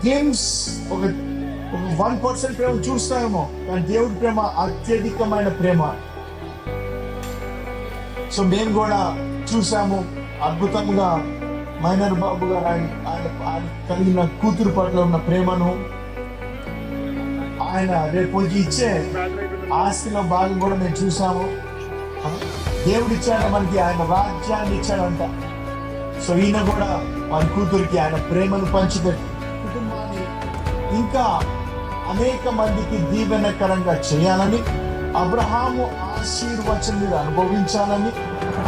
గేమ్స్ ఒక 1% ప్రేమ చూస్తామేమో, కానీ దేవుడి ప్రేమ అత్యధికమైన ప్రేమ. సో మేము కూడా చూసాము అద్భుతంగా మైనర్ బాబు గారు ఆయన కలిగిన కూతురు పట్ల ఉన్న ప్రేమను. ఆయన రేపు ఇచ్చే ఆస్తిలో భాగం కూడా మేము చూసాము. దేవుడు ఇచ్చాడు మనకి, ఆయన రాజ్యాన్ని ఇచ్చాడంట. సో ఈయన కూడా వారి కూతురికి ఆయన ప్రేమను పంచిపెట్టి కుటుంబాన్ని ఇంకా అనేక మందికి దీవెనకరంగా చేయాలని అబ్రహాము ఆశీర్వచనం మీరు అనుభవించాలని,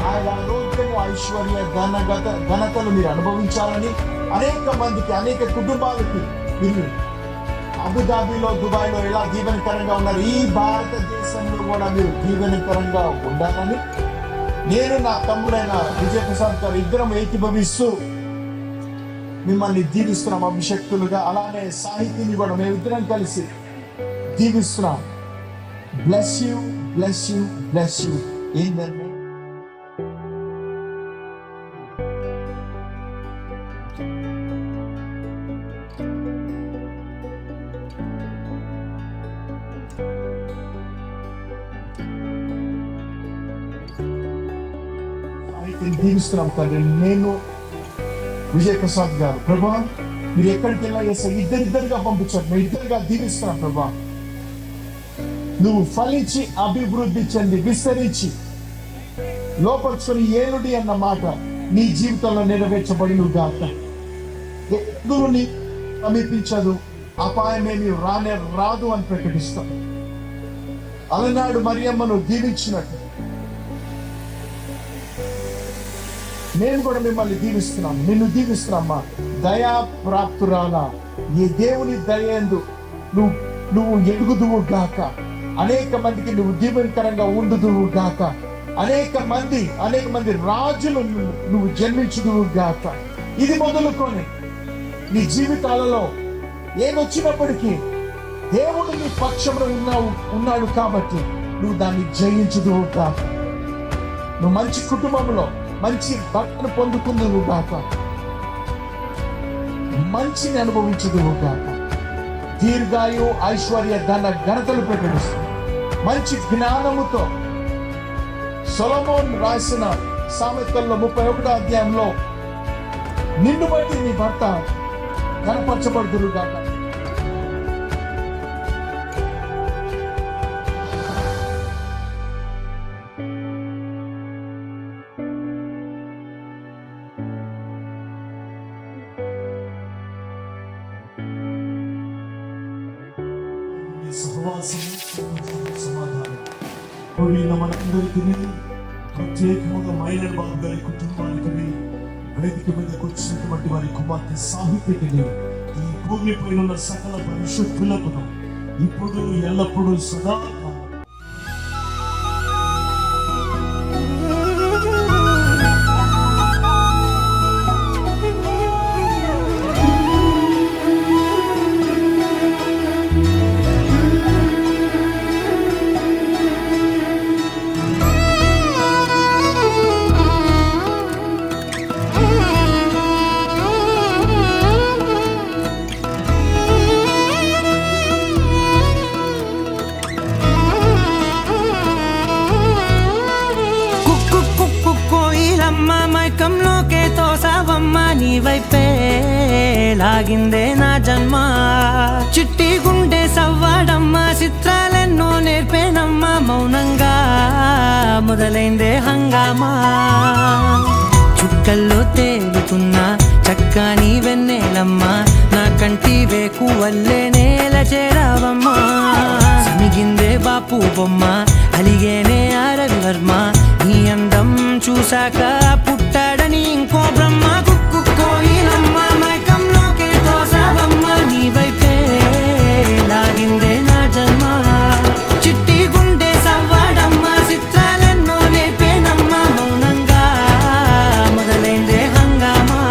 ఆయన ఆరోగ్యము, ఐశ్వర్య, ఘనతలు మీరు అనుభవించాలని, అనేక మందికి, అనేక కుటుంబాలకి మీరు అబుదాబిలో, దుబాయ్లో ఎలా దీవెనకరంగా ఉన్నారు, ఈ భారతదేశంలో కూడా మీరు దీవెనకరంగా ఉండాలని నేను, నా తమ్ముడైన విజయప్రసాద్ గారు ఇద్దరం ఏకీభవిస్తూ మిమ్మల్ని దీవిస్తున్నాం అభిషక్తులుగా. అలానే సాహితీని కూడా మేమిద్దరం కలిసి దీవిస్తున్నాం. Bless you, bless you, bless you in the name. దీవిస్తున్నాం తండ్రి. నేను విజయప్రసాద్ గారు, ప్రభా మీరు ఎక్కడికి వెళ్ళా చేస్తారు, ఇద్దరిద్దరుగా పంపించారు, మేము ఇద్దరుగా దీవిస్తున్నాం ప్రభా. నువ్వు ఫలించి అభివృద్ధి చెంది విస్తరించి లోపరుచుని ఏనుడి అన్న మాట నీ జీవితంలో నెరవేర్చబడిను గాక. ఎదురు నీ సమీపించదు, అపాయమేమి రాదు అని ప్రకటిస్తాం. అలనాడు మరియమ్మను దీవించినట్టు నేను కూడా మిమ్మల్ని దీవిస్తున్నాం, నిన్ను దీవిస్తున్నామ్మా. దయా ప్రాప్తురాల, ఈ దేవుని దయందు నువ్వు ఎదుగుదువు గాక. అనేక మందికి నువ్వు దీవెనకరంగా ఉండుదువు గాక. అనేక మంది రాజులు నువ్వు జన్మించుదువు గాక. ఇది మొదలుకొని నీ జీవితాలలో ఏదొచ్చినప్పటికీ దేవుడు నీ పక్షంలో ఉన్నాడు కాబట్టి నువ్వు దాన్ని జయించుదువు గాక. నువ్వు మంచి కుటుంబంలో మంచి భర్తను పొందుకుందువు గాక, మంచిని అనుభవించుదువు గాక. దీర్ఘాయు, ఐశ్వర్య, ఘనతలు ప్రకటిస్తూ మంచి జ్ఞానముతో సొలొమోను రాసిన సామెతల్లో 31వ అధ్యాయంలో నిన్ను బట్టి నీ భర్త కనపరచబడుదురు గాక. సమాధానం కూడిన మనందరికీ, ప్రత్యేకంగా మైనర్ బాబు గారి కుటుంబానికి, వేదిక మీదకి వచ్చినటువంటి వారి కుమార్తె సాహిత్యకి, ఈ భూమి పైన ఉన్న సకల పరిశుద్ధులకు ఇప్పుడు ఎల్లప్పుడూ సదా మైకంలోకే తోసావమ్మ, నీ వైపే లాగిందే నా జన్మ. చిట్టి గుండె సవ్వాడమ్మ, చిత్రాలెన్నో నేర్పేనమ్మ, మౌనంగా మొదలైందే హంగామా. చుక్కల్లో తేలుతున్న చక్కని వెన్నెలమ్మ, నా కంటి వేకు వల్లే నేల చేరావమ్మా. సమిగిందే బాపు బొమ్మ, అలిగేనే రవివర్మ, నీ అందం చూశాక పుట్టాడని ఇంకో బ్రహ్మ. కుక్కు కోయిలమ్మ, మైకంలోకే తోసావమ్మ, నీ వైపే లాగిందే నా జన్మ. చిట్టి గుండె సవ్వాడమ్మ, చిత్రాలెన్నో నేర్పేనమ్మ, మౌనంగా మొదలైందే హంగామా.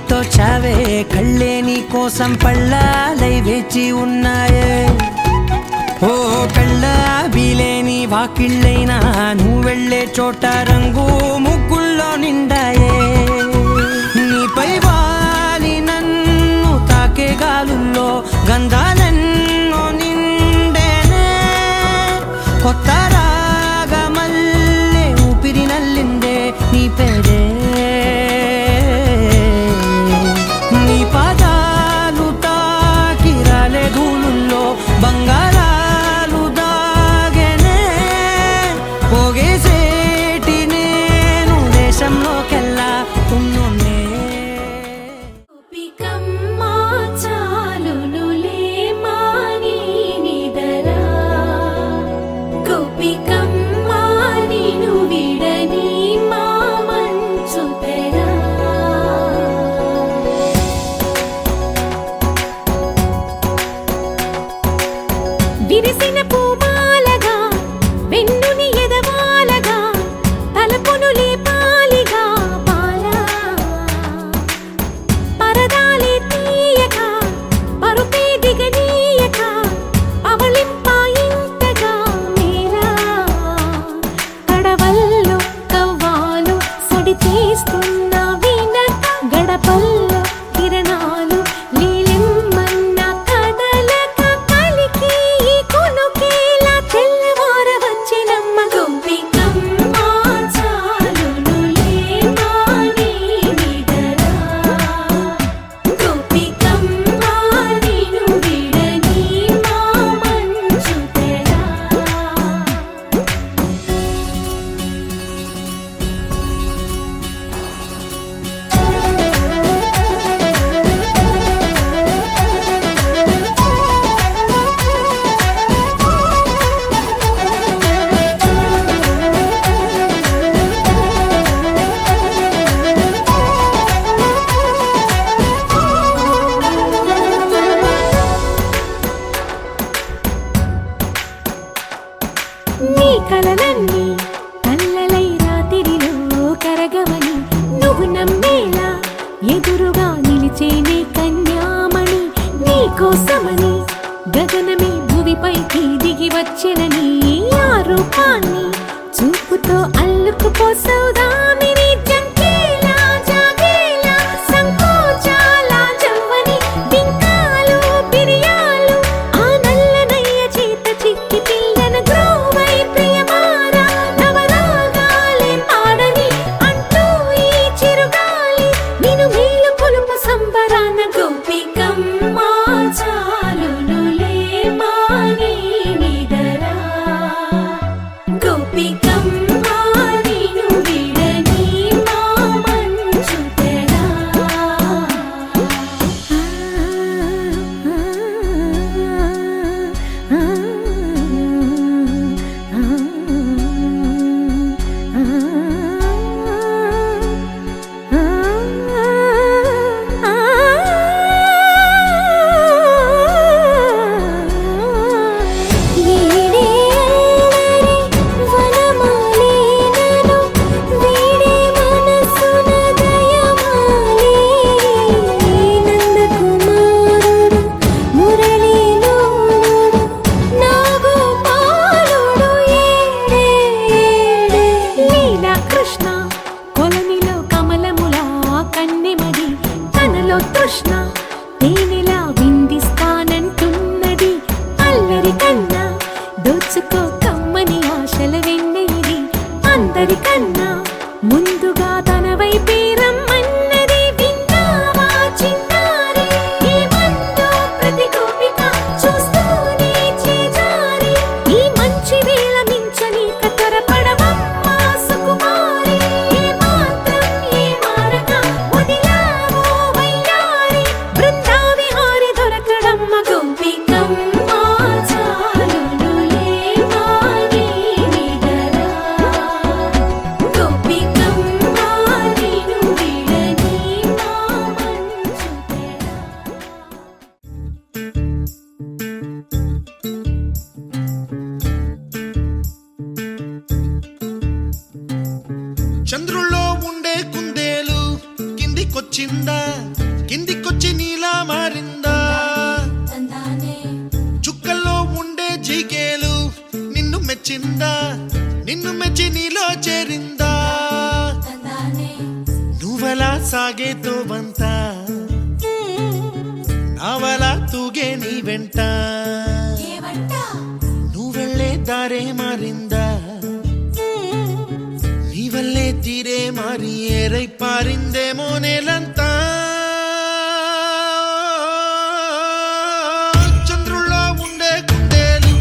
గుర్తొచ్చావే కళ్ళే నీ కోసం పళ్ళాలై వేచి ఉన్నాయే ఓ కళ్ళ బీలేని వాకిళ్ళైనా నువ్వు వెళ్ళే చోట రంగు ముగ్గుల్లో నిండాయే నీపై వాలి నన్ను తాకే గాలుల్లో గంధాలెన్నో నిండేనే కొత్త రాగమల్లే ఊపిరి నల్లిందే నీ పేరే నీ పాదాలు తాకి రాలే ధూళుల్లో బంగారాలు దాగెనే పోగేసేటి నేను దేశంలోకెల్లా ఉన్నోనే గోపికమ్మ చాలునులే మాని నిదరా గోపికమ్మ నిను విడని మా మంచు తెరా విరిసిన పూమాలగా వెన్నుని ఎదవాలగా తలపును లేపాలిగా బాలా పరదాలే తీయక పరుపే దిగనీయక అవళింపాయింతగా మేరా కడవల్లో కవ్వాలు సడి చేస్తున్న వినక గడపల్లో కిరణాలు నీలిమ్మన్న కదలక కలికి ఈ కొనుకేలా తెల్లవార వచ్చినమ్మ గోపికమ్మ చాలునులే మాని నిదరా గోపికమ్మ నిను విడని మా మంచు తెరా నీ కలలన్నీ కల్లలై రాత్రిలో కరగవని నువ్వు నమ్మేలా ఎదురుగా నిలిచేనే కన్యామణి నీ కోసమని గగనమే భువిపైకి దిగి వచ్చెనని ఆ రూపాన్ని చూపుతో అల్లుకుపోసౌదామిని జంకేలా జాగేలా సంకోచాల జవ్వని బింకాలు బిరియాలు ఆ నల్లనయ్య చేత చిక్కి పిల్లన గ్రోవై ప్రియమారా నవరాగాలే పాడని అంటూ ఈ చిరుగాలి నిన్ను మేలు పొలుపు సంబరాన గోపికమ్మ చాలునులే మాని నిదరా గోపికమ్మ నిను విడని మా మంచు తెరా కృష్ణ కొలనిలో కమలములా కన్నెమది తనలో తృష్ణ తేనెలా విందిస్తానంటున్నది అల్లరి కన్నా దోచుకో కమ్మని ఆశల వెన్నెయిది అందరికన్నా ముందుగా తన వైపే రమ్మన్నది విన్నావా చిన్నారి ఏమందో ప్రతి గోపిక చూస్తూనే చేజారి ఈ మంచి వేళ మించని కతరపడవమ్మ సుకుమారి ఏ మాత్రం ఏ మారక వదిలావో వయ్యారి బృందావిహారి దొరకడమ్మ గోపికమ్మ చాలునులే మాని నిదరా గోపికమ్మ నిను విడని మా మంచు తెరా చంద్రుల్లో ఉండే కుందేలు కిందికొచ్చి కిందికొచ్చిందా కిందికొచ్చి నీలా మారిందా చుక్కల్లో ఉండే జీకేలు నిన్ను మెచ్చిందా నిన్ను మెచ్చి నీలో చేరిందా నువ్వలా సాగేతో వంత నావలా తూగే నీ వెంట నువ్వెళ్ళే దారే మారిందా నీ వల్లే తీరే మారి ఏరై పారిందేమో నేలంతా చంద్రుల్లో ఉండే గుండెలు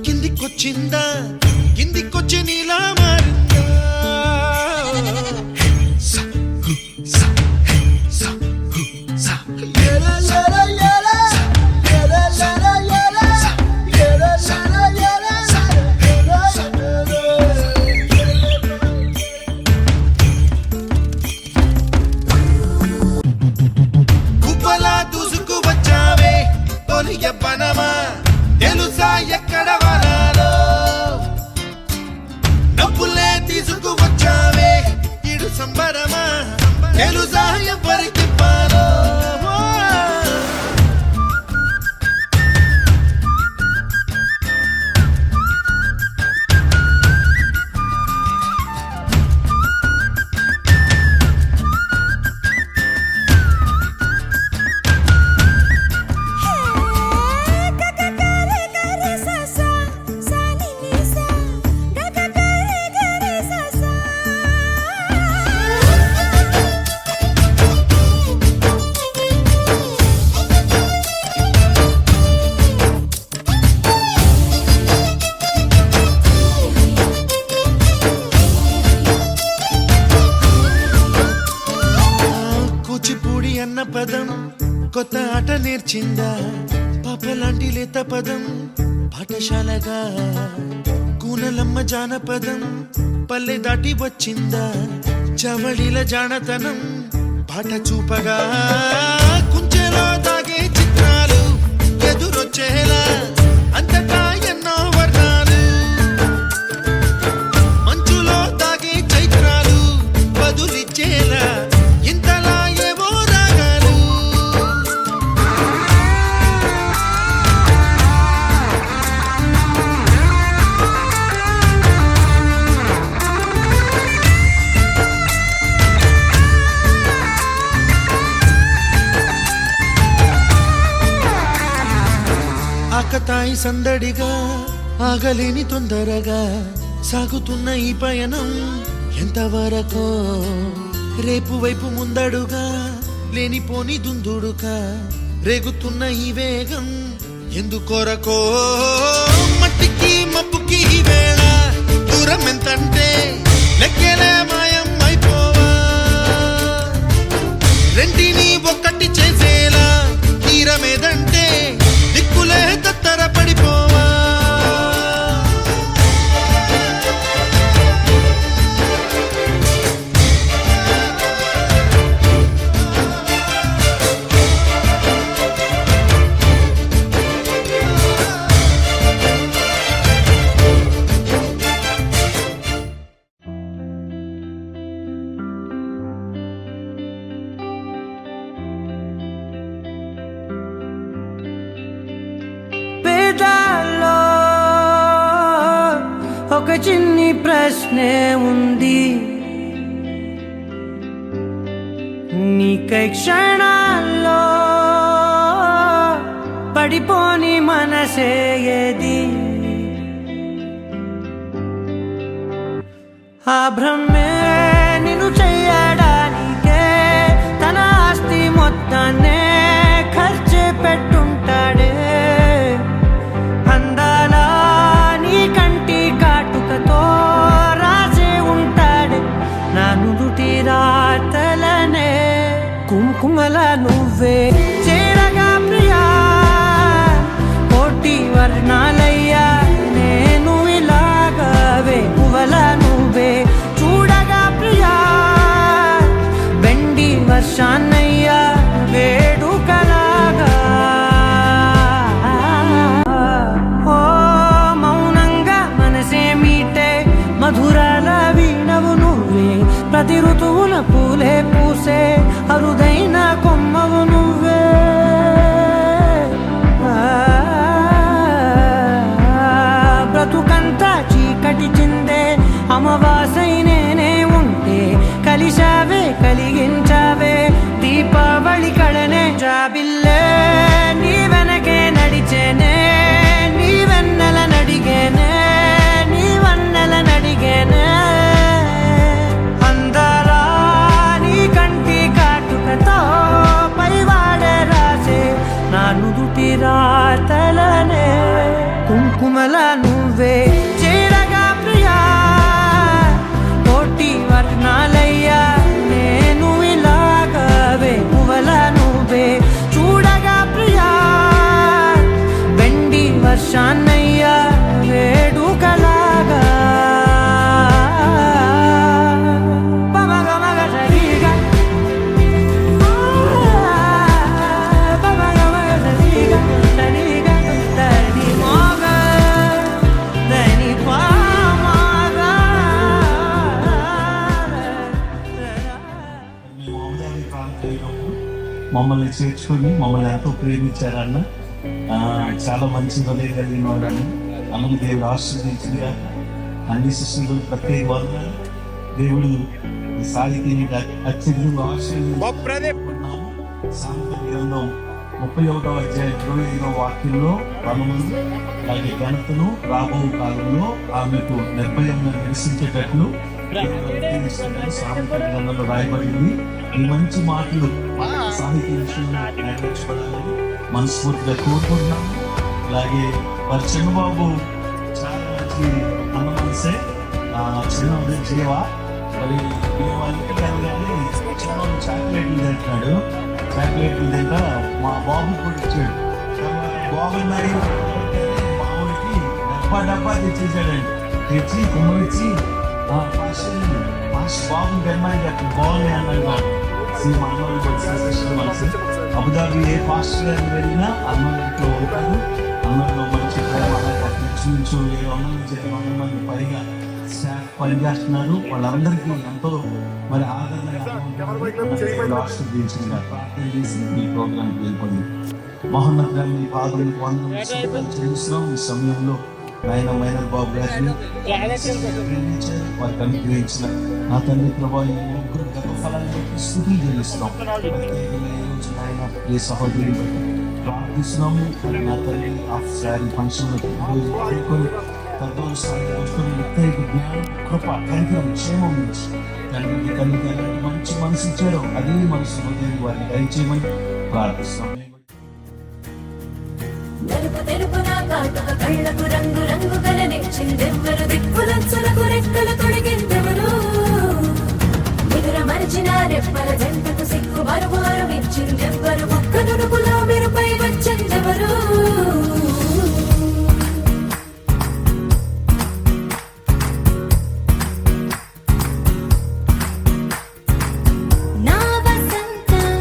కిందికొచ్చిందా కిందికొచ్చి నీలా మారిందా కుప్పలా దూసుకు వచ్చావే తొలి యవ్వనమా తెలుసా ఎక్కడ వరాలో డబ్బులే తీసుకు వచ్చావే ఇడు సంబరమా తెలుసా ఎవరికి పాలో కూచిపూడి అన్న పదం కొత్త ఆట నేర్చిందా పాపలాంటి లేత పదం పాఠశాలగా కూనలమ్మ జానపదం పల్లె దాటి వచ్చిందా చవళిల జానతనం పాట చూపగా కుంచెలో దాగే చిత్రాలు ఎదురొచ్చేలా అంతటా ఎన్నో వర్ణాలు మంచులో దాగే చైత్రాలు బదులిచ్చేలా ఇంతలా ఏవో రాగాలు ఆకతాయి సందడిగా ఆగలేని తొందరగా సాగుతున్న ఈ పయనం ఎంతవరకో రేపు వైపు ముందడుగా లేనిపోని దుందుడుగా రేగుతున్న ఈ వేగం ఎందుకొరకో మట్టికి మబ్బుకి ఈ వేళ దూరం ఎంతంటే లెక్కలే మాయం అయిపోవా రెంటిని ఒక్కటి చేసేలా తీరమేదంటే దిక్కులే తత్తర పడిపోవా పేదాల్లో ఒక చిన్ని ప్రశ్నే ఉంది నీకై క్షణాల్లో పడిపోని మనసే ఏది ఆ భ్రమే నిన్ను చెయ్యడానికే తన ఆస్తి మొత్తాన్నే ఖర్చు పెట్టుంటాడే అందాల నీ కంటి కాటుకతో రాసే ఉంటాడే నా నుదుటి రాతలనే కుంకుమల నువ్వే చేరగా ప్రియా కోటి వర్ణాలయ్యా నేను ఇలాగవే పువ్వల నువ్వే చూడగా ప్రియా వెండి వర్షాన్నయ్యా వేడుకలాగా ఓ మౌనంగా మనసే మీటే మధురాల వీణవు నువ్వే ప్రతి ఋతువుల పూలే పూసే అరుదైన మమ్మల్ని చేర్చుకొని మమ్మల్ని ఎంతో ప్రేమించారన్న. చాలా మంచి హృదయం కలిగిన వాడని అన్నను దేవుడు ఆశీర్వదించిందిగా. అన్ని శిష్యులు ప్రత్యేక వందనాలు. దేవుడు సాహితీని అత్యధికంగా ఆశీర్వదించుకున్నాము. సామెతల గ్రంథం 31వ అధ్యాయం 25వ వాక్యంలో బలమును అలాగే ఘనతను రాబో కాలంలో ఆమెకు నిర్భయంగా నివసించేటట్లు సామెతల గ్రంథంలో రాయబడింది. ఈ మంచి మాటలు సాహితీ విషయంలో నెరవేర్చబడాలని మనస్ఫూర్తిగా కోరుకుంటున్నాము. అలాగే వారి చిన్నబాబు చాలా మంచి అన్న మనసే, చిన్న జీవ. మరి వాళ్ళకి వెళ్ళగానే చిన్నబాబు చాక్లెట్లు తింటున్నాడు. చాక్లెట్లు తింటా మా బాబు కూడా ఇచ్చాడు. బాగున్నాయి మా ఊరికి డబ్బా తెచ్చేసాడండి. తెచ్చి కుమ్మరిచ్చి బాబు తిన్నాయి చెప్పి బాగున్నాయి అన్నాడు. మా అన్నోళ్ళు మనసు అబుదాబి ఏ పాస్టర్ గారిని వెళ్ళినా అన్నోళ్ళతో ఉంటారు. అన్నోళ్ళు మంచి నుంచి 100 మంది పైగా స్టాఫ్ పనిచేస్తున్నారు. వాళ్ళందరికీ ఎంతో మరి ఆదరణ ఆశీర్వదించింది. ప్రార్థన చేసి ఈ ప్రోగ్రాంకి వెళ్ళిపోయింది. మహోన్నత మీ పాదములకు వందనాలు చెల్లిస్తున్నాం. ఈ సమయంలో ఆయన మైనర్ బాబు గారిని వారికి అనుగ్రహించిన నా తండ్రి ప్రభావ ముగ్గురు గత ఫలాన్ని స్థుతి చెల్లిస్తున్నాం. ఆయన ఏ సహోదరి ప్రార్థిస్తున్నాము. నా తల్లి ఆఫీసారి ఫంక్షన్లో పాల్గొని పెద్దోళ్ళు స్థాయి ప్రత్యేక జ్ఞానం కృప కనికరం క్షేమం నుంచి తండ్రికి తల్లికి ఎలాంటి మంచి మనసు ఇచ్చారో అదే మనసు హృదయం వారిని దయచేయమని ప్రార్థిస్తున్నాం. నలుపు తెలుపున కాటుక కళ్ళకు రంగు రంగు కలనిచ్చిందెవ్వరు, దిక్కులచ్చులకు రెక్కలు తొడిగిందెవరు, నిదుర మరిచిన రెప్పల జంటకు సిగ్గు మరుమారు ఇచ్చిందెవ్వరు, ఒక్క నుడుపులో మెరుపై వచ్చిందెవరు. నా వసంతం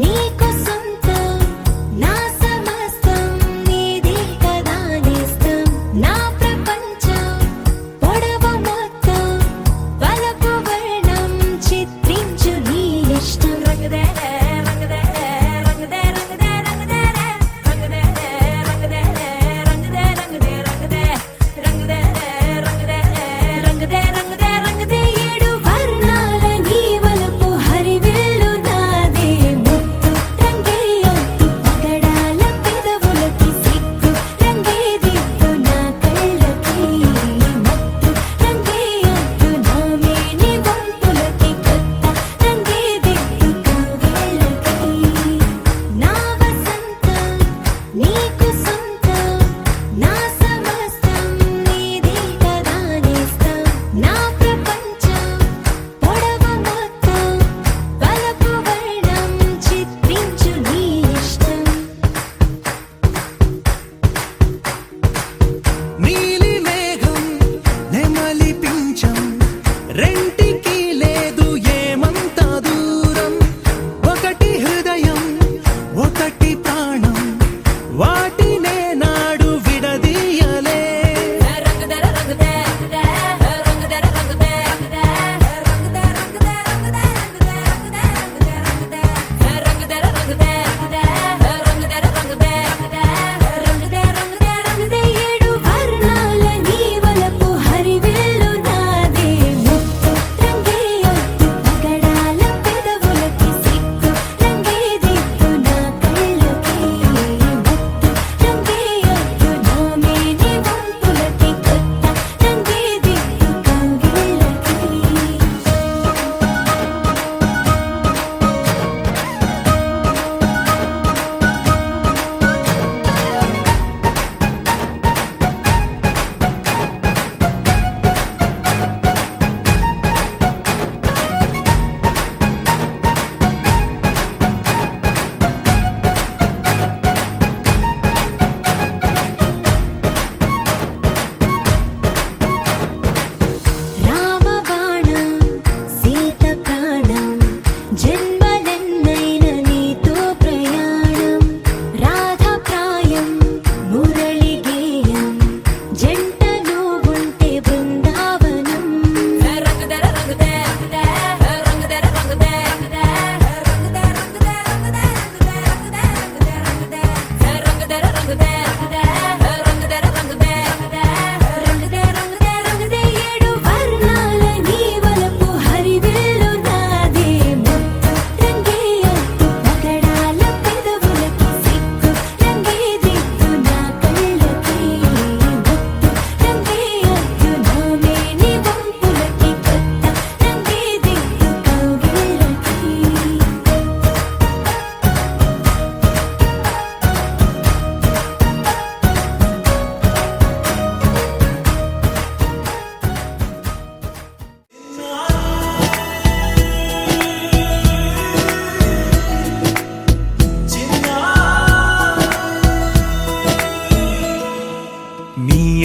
నీకు సొంతం, నా సమస్తం నీది కదా నేస్తం, నా ప్రపంచం పొడవు మొత్తం వలపు వర్ణం చిత్రించు నీలే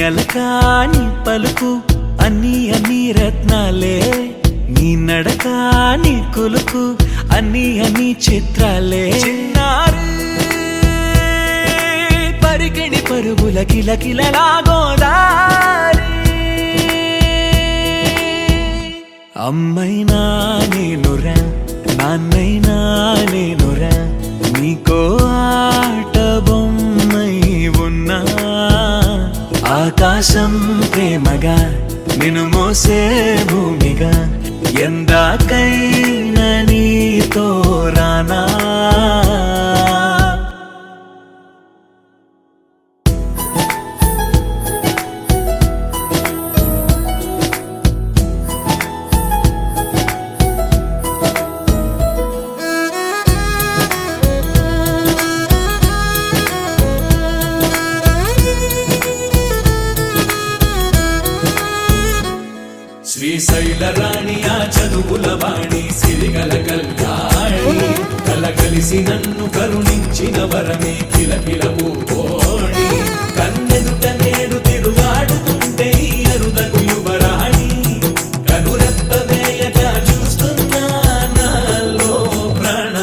అలక నీ పలుకు అన్ని అన్ని రత్నాలే, నీ నడక నీ కులుకు అన్ని అన్ని చిత్రాలే. చిన్నారి పరికిణి పరుగుల కిలకిలలా గోదారి, అమ్మైనా నేనురా నాన్నైనా నేనురా, నీకో ఆట బొమ్మై ఉన్నా. ఆకాశం ప్రేమగా నిన్ను మోసే భూమిగా, ఎందాకైనా నీతో రానా. శ్రీశైల రాణియా చదువుల వాణి సిరిగల కల్యాణి, కలగలిసి నన్ను కరుణించిన వరమే కిలకిల పూకోణి. కన్నెదుట నేడు తిరుగాడుతుంటే ఈ అరుదకు యువరాణి, కనురెప్ప వేయక చూస్తున్నా నాలో ప్రాణ.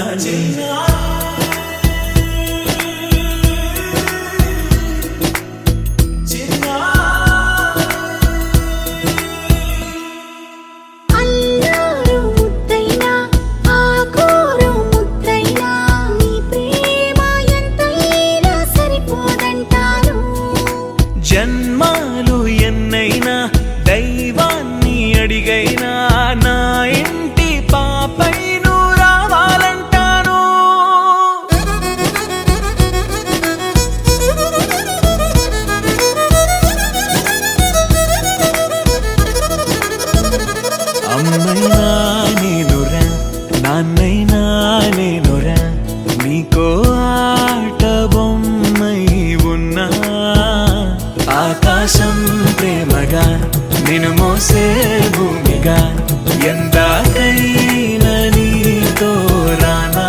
అల్లారు ముద్దైనా ఆకోరు ముద్దైనా నీ ప్రేమ ఎంతైనా సరిపోదంటాను. జన్మాలు ఎన్నైనా దైవాన్ని అడిగైనా నా ఇంటి పాపై నువ్వు రావాలంటాను. అమ్మైనా నేనురా నాన్నైనా నేనురా, నీకో ఆట బొమ్మై ఉన్నా. ఆకాశం ప్రేమగా నిన్ను మోసే భూమిగా, ఎందాకైనా నీతో రానా.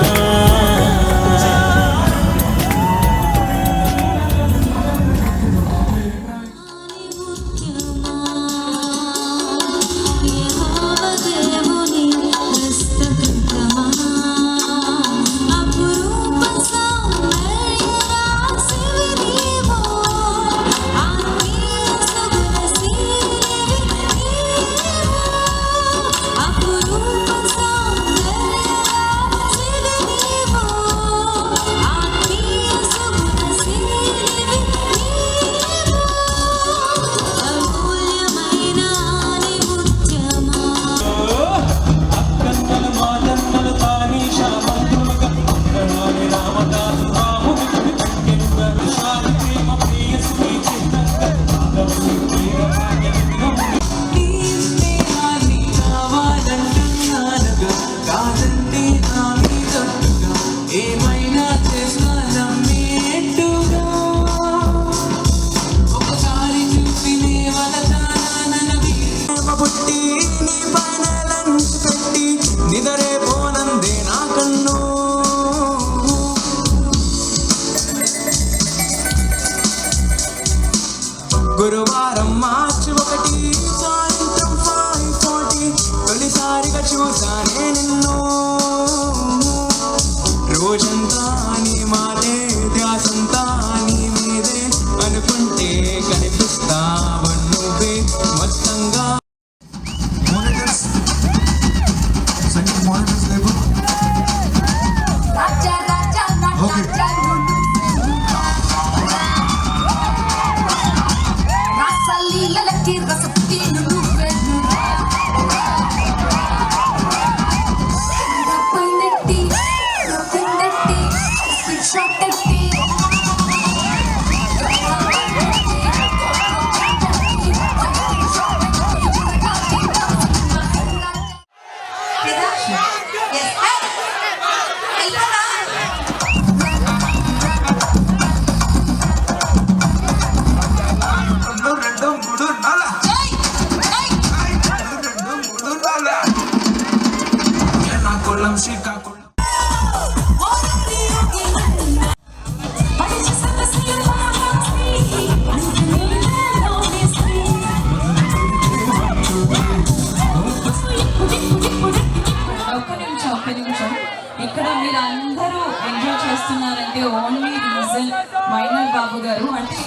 ఏమైనా చేస్తానా మేటుగా, ఒకసారి చూపినే వలతానవి పుట్టి నీ పైన లంచ్ పెట్టి నిదరే పోనందే నా కన్ను. గురువారం మార్చి 1 సాయంత్రం 5:40 తొలిసారిగా చూసానే నిన్ను. రోజంతా నీ మాటే ధ్యాసంతా నీ మీదే అనుకుంటే కనిపిస్తావు నువ్వే మొత్తంగా. The only reason minor Babu గారు అంటే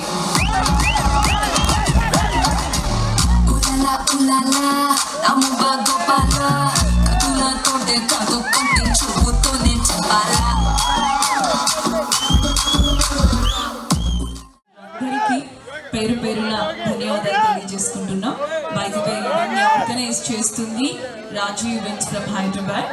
అందరికీ పేరు పేరున ధన్యవాదాలు తెలియజేసుకుంటున్నాం. బయట ఆర్గనైజ్ చేస్తుంది రాజు ఈవెంట్స్ ఫ్రమ్ హైదరాబాద్.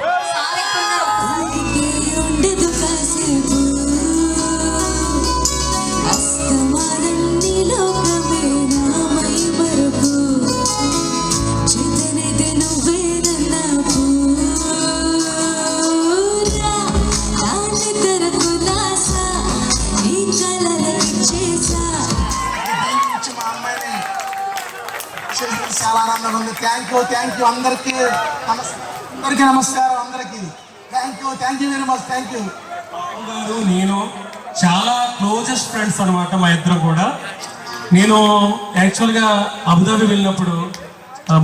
చాలా ఆనందంగా ఉంది. థ్యాంక్ యూ అందరికీ నమస్కారం. అందరికీ thank you very much. Thank you. నేను చాలా క్లోజెస్ట్ ఫ్రెండ్స్ అనమాట మా ఇద్దరు కూడా. నేను యాక్చువల్గా అబుదాబి వెళ్ళినప్పుడు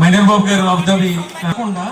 మైనర్ బాబు గారు అబుదాబి కాకుండా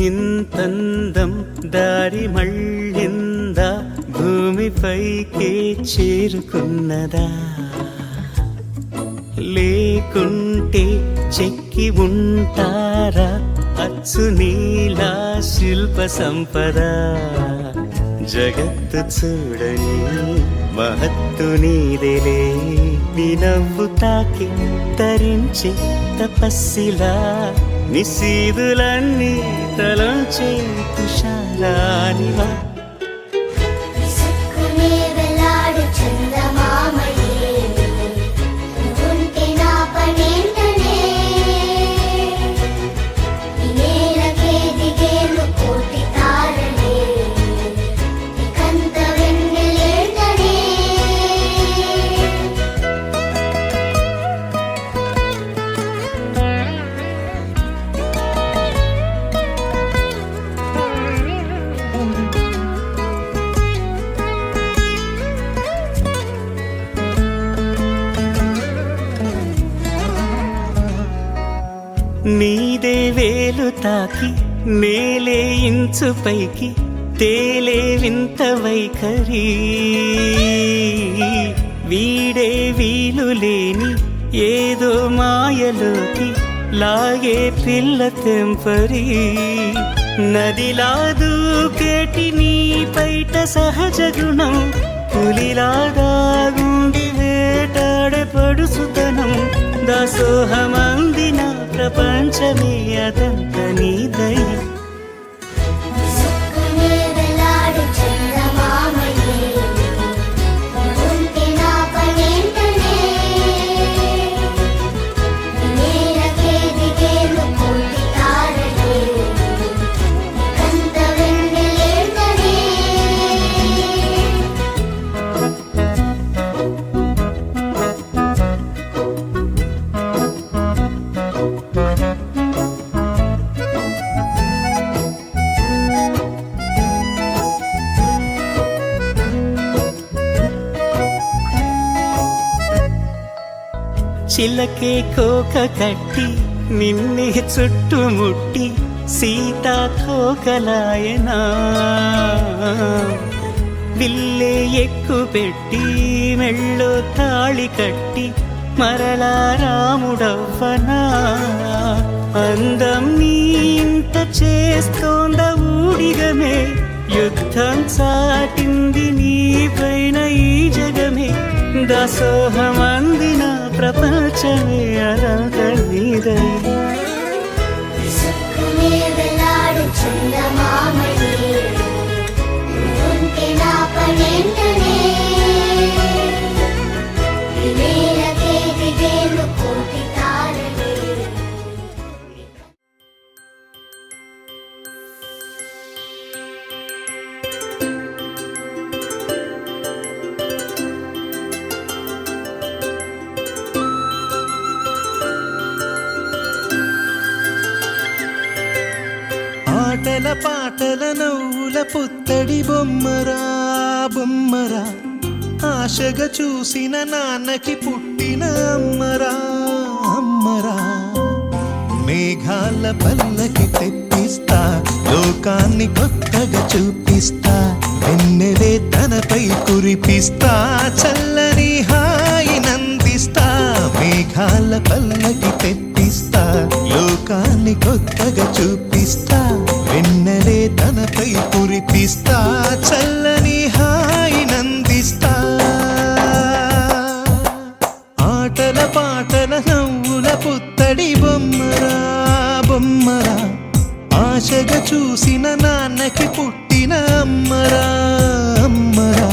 ఇంతందం దారి మళ్ళిందా, భూమిపైకే చేరుకున్నదా, లేకుంటే చెక్కి ఉంటారా అచ్చు నీలా శిల్ప సంపద. జగత్తు చూడని మహత్తు నీదేలే, నీ నవ్వు తాకి తరించే తపస్సిలా, నిశీదులన్నీ తలంచే తుషారానివా. నీదే వేలు తాకి నేలే ఇంచు పైకి తేలే వింత వైఖరి, వీడే వీలు లేని ఏదో మాయలోకి లాగే పిల్ల తెంపరి. నదిలా దూకేటి నీ పైట సహజ గుణం, పులిలాగా గుండి వేటాడే పడుసుతనం, దాసోహమందిన ప్రపంచమే అదంత నీ దయ. చిలకే కోక కట్టి నిన్నే చుట్టుముట్టి సీతాకోకలాయనా, విల్లే ఎక్కు పెట్టి మెళ్ళో తాళి కట్టి మరలా రాముడవ్వనా. అందం నీ ఇంత చేస్తోంద ఊడిగమే, యుద్ధం చాటింది నీపైన ఈ జగమే దాసోహమందిన ప్రపంచమే అనంత నీదై విసుక్కునే వెలాడు చందమామని ఉంటే నా పనేంటనే వినేలకే దిగేలు కోటి తారలే ఆటల పాటల నవ్వుల పుత్తడి బొమ్మరా బొమ్మరా ఆశగా చూసిన నాన్నకి పుట్టిన అమ్మరా అమ్మరా మేఘాల పల్లకి తెప్పిస్తా లోకాన్ని కొత్తగా చూపిస్తా వెన్నెలే తనపై కురిపిస్తా చల్లని హాయి నందిస్తా మేఘాల పల్లకి తెప్పిస్తా లోకాన్ని కొత్తగా చూపిస్తా వెన్నెలే తనపై కురిపిస్తా చల్లని హాయి నందిస్తా ఆటల పాటల నవ్వుల పుత్తడి బొమ్మరా బొమ్మరా ఆశగా చూసిన నాన్నకి పుట్టిన అమ్మరా అమ్మరా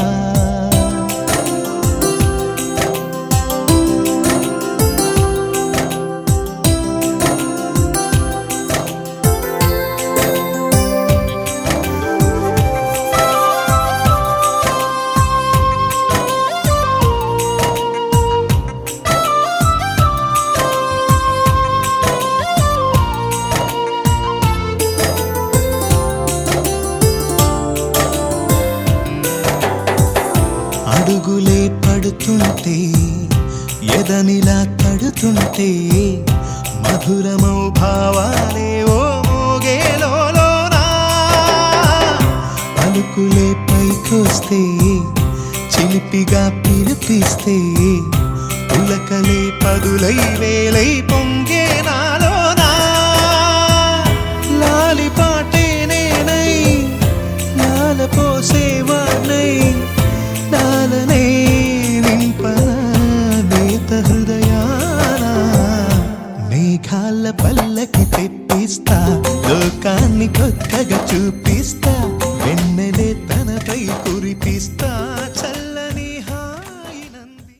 అడుగులే పడుతుంటే ఎదనిలా తడుతుంటే మధురమౌ భావాలే ఓ మోగేలోనా పలుకులే పైకొస్తే చిలిపిగా పిలిపిస్తే పులకలే పదులై వేలై పొంగే నాలోనా లాలి పాటే నేనై లాల పోసేవాణ్ణై నాలనే నింపనా నేత హృదయాన మేఘాల పల్లకి తెప్పిస్తా లోకాన్ని కొత్తగా చూపిస్తా వెన్నెలే తనపై కురిపిస్తా చల్లని హాయి నంది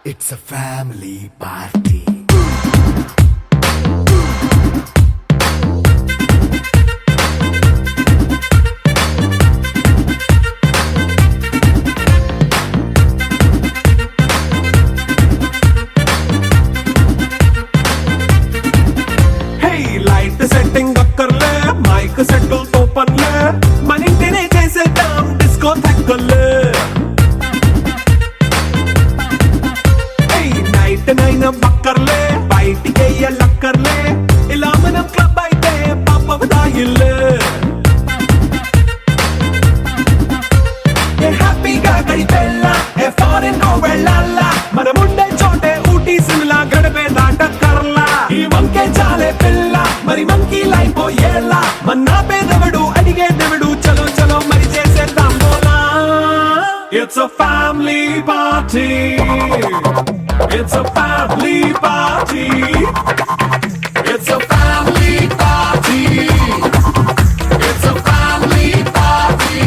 It's a family party. Light setting అక్కర్లే మైక్ సెట్టు తో పనిలే మన ఇంటినే చేసేద్దాం డిస్కో థక్కర్లే నైట్ నైన్ బక్కర్లే బయటికి లక్కర్లే ఇలా మనం క్లబ్ అయితే పాపదాయిల్లే హ్యాపీగా గడిపెల్లా ఫారెన్ వెళ్ళాలా మనం ఉండే చోటే ఊటీ సిమ్లా గడిపే దాటక్కర్లా ఈ వంకే చాలే పిల్ల మరి మంకీ లైపోయేలా మన్నా పేదవడు అడిగేదెవడు చలో చలో మరి చేసేద్దాం బోలా it's a family party. It's a family party. It's a family party. It's a family party.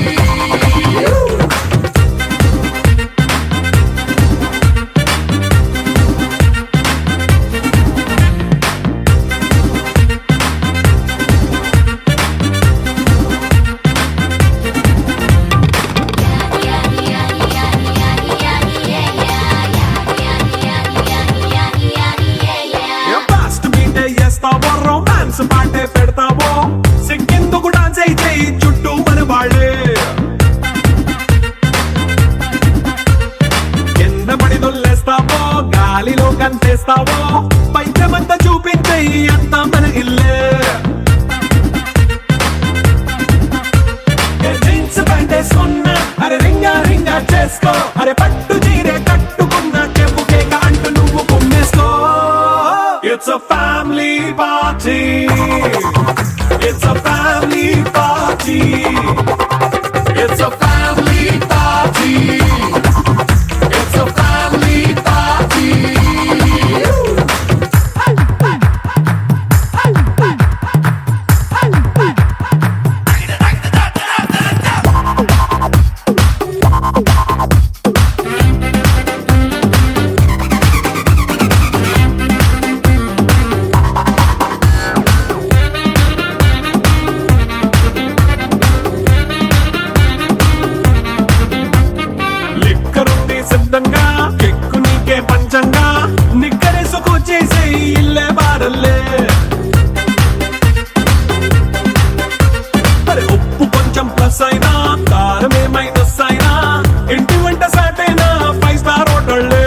Romance పాటే పెడతావో సిక్కిందుకు డాన్స్ అయితే చుట్టూ మన వాళ్ళే కింద పడి దొల్లేస్తావో గాలిలో కంటేస్తావో పైచమంతా చూపించే అంతా మన ఇల్లే జీన్స్ ప్యాంట్ వేసుకున్నా అరే రింగా రింగా చేసుకో అరే పట్టు చీరే కట్టుకున్న చెప్పు కేక అంటూ నువ్వు కుమ్మేసుకో. It's a family party. It's a family party. It's a family party. It's a family party. సిద్ధంగా కెక్కు నీకే పంచంగా నిక్కరేసుకు చేసే ఇల్లే బారల్లే అరే ఉప్పు కొంచెం ప్లస్ అయినా కారమే మైనస్ అయినా ఇంటి వంట సాటైనా 5 స్టార్ హోటళ్ళే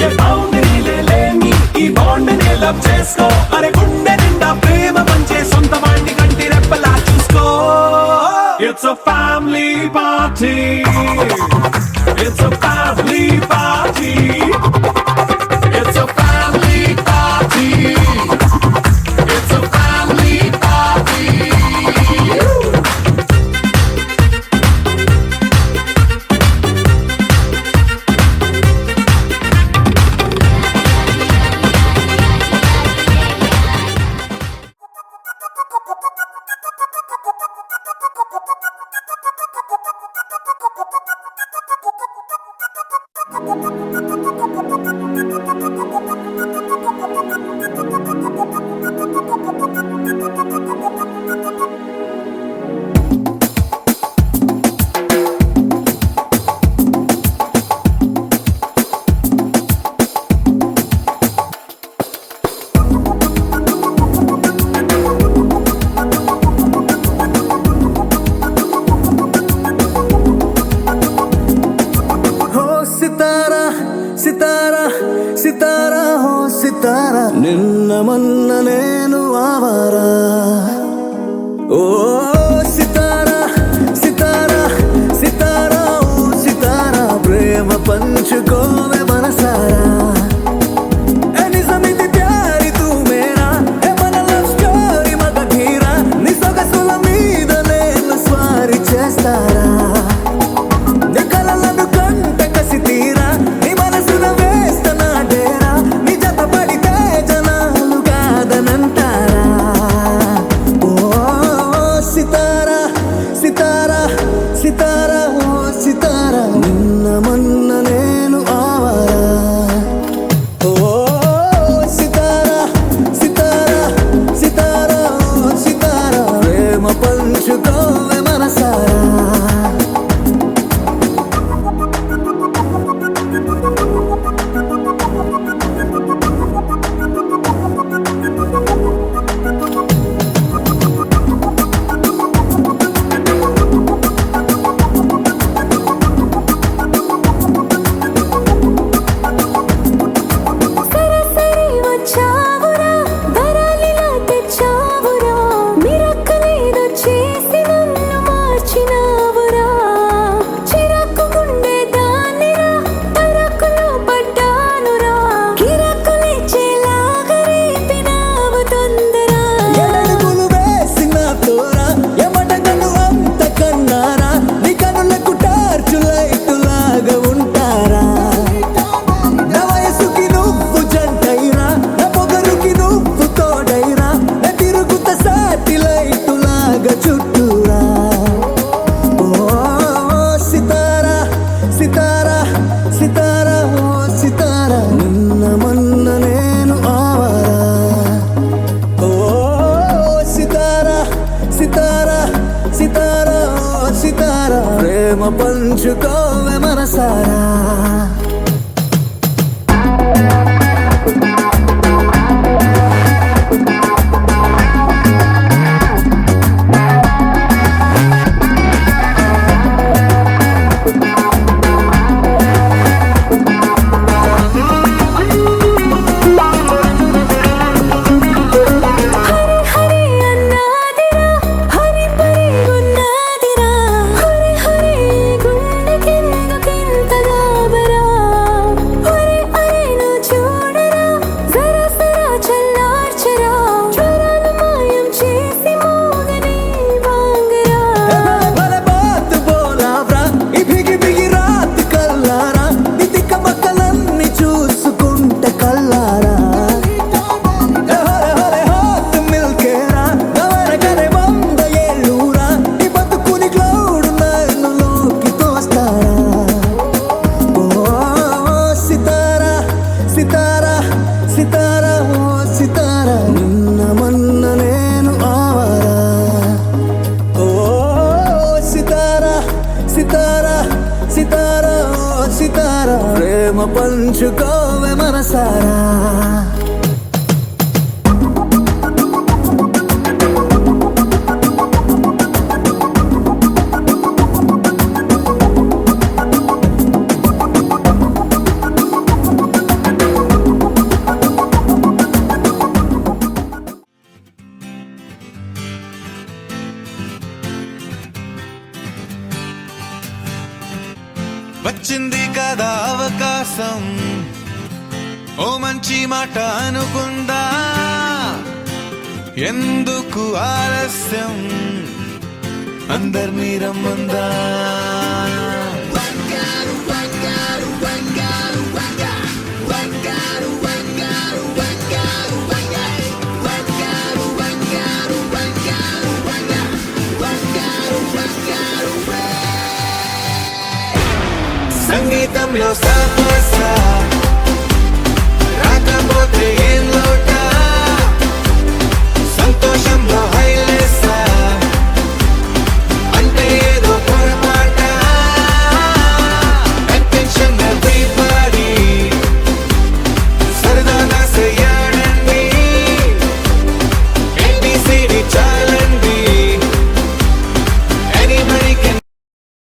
ఏ బౌండరీలే లేని ఈ బాండ్ని లవ్ చేసుకో అరే గుండె నిండా ప్రేమ పంచే సొంత వాణ్ణి కంటి రెప్పలా చూసుకో. It's a family party. It's a family party. It's a family party. It's a family party. నిన్న మొన్న నేను ఆవారా ఓ సితారా సితారా సితారా ఓ సితారా ప్రేమ పంచుకోవే మనసారా నిజమిది ప్యారి తూ మేరా ఏ మన లవ్ స్టోరీ మగ ధీరా నీ సొగసుల మీద నేను స్వారీ చేస్తారా నీ కలలను కంట కసి తీరా నీ మనసున వేస్త నా డేరా పంచుకోవే మనసారా. వచ్చింది కదా అవకాశం, ఓ మంచి మాట అనుకుందా, ఎందుకు ఆలస్యం, అందర్నీ రమ్మందా. సంగీతంలో సమస్య రాకపోతే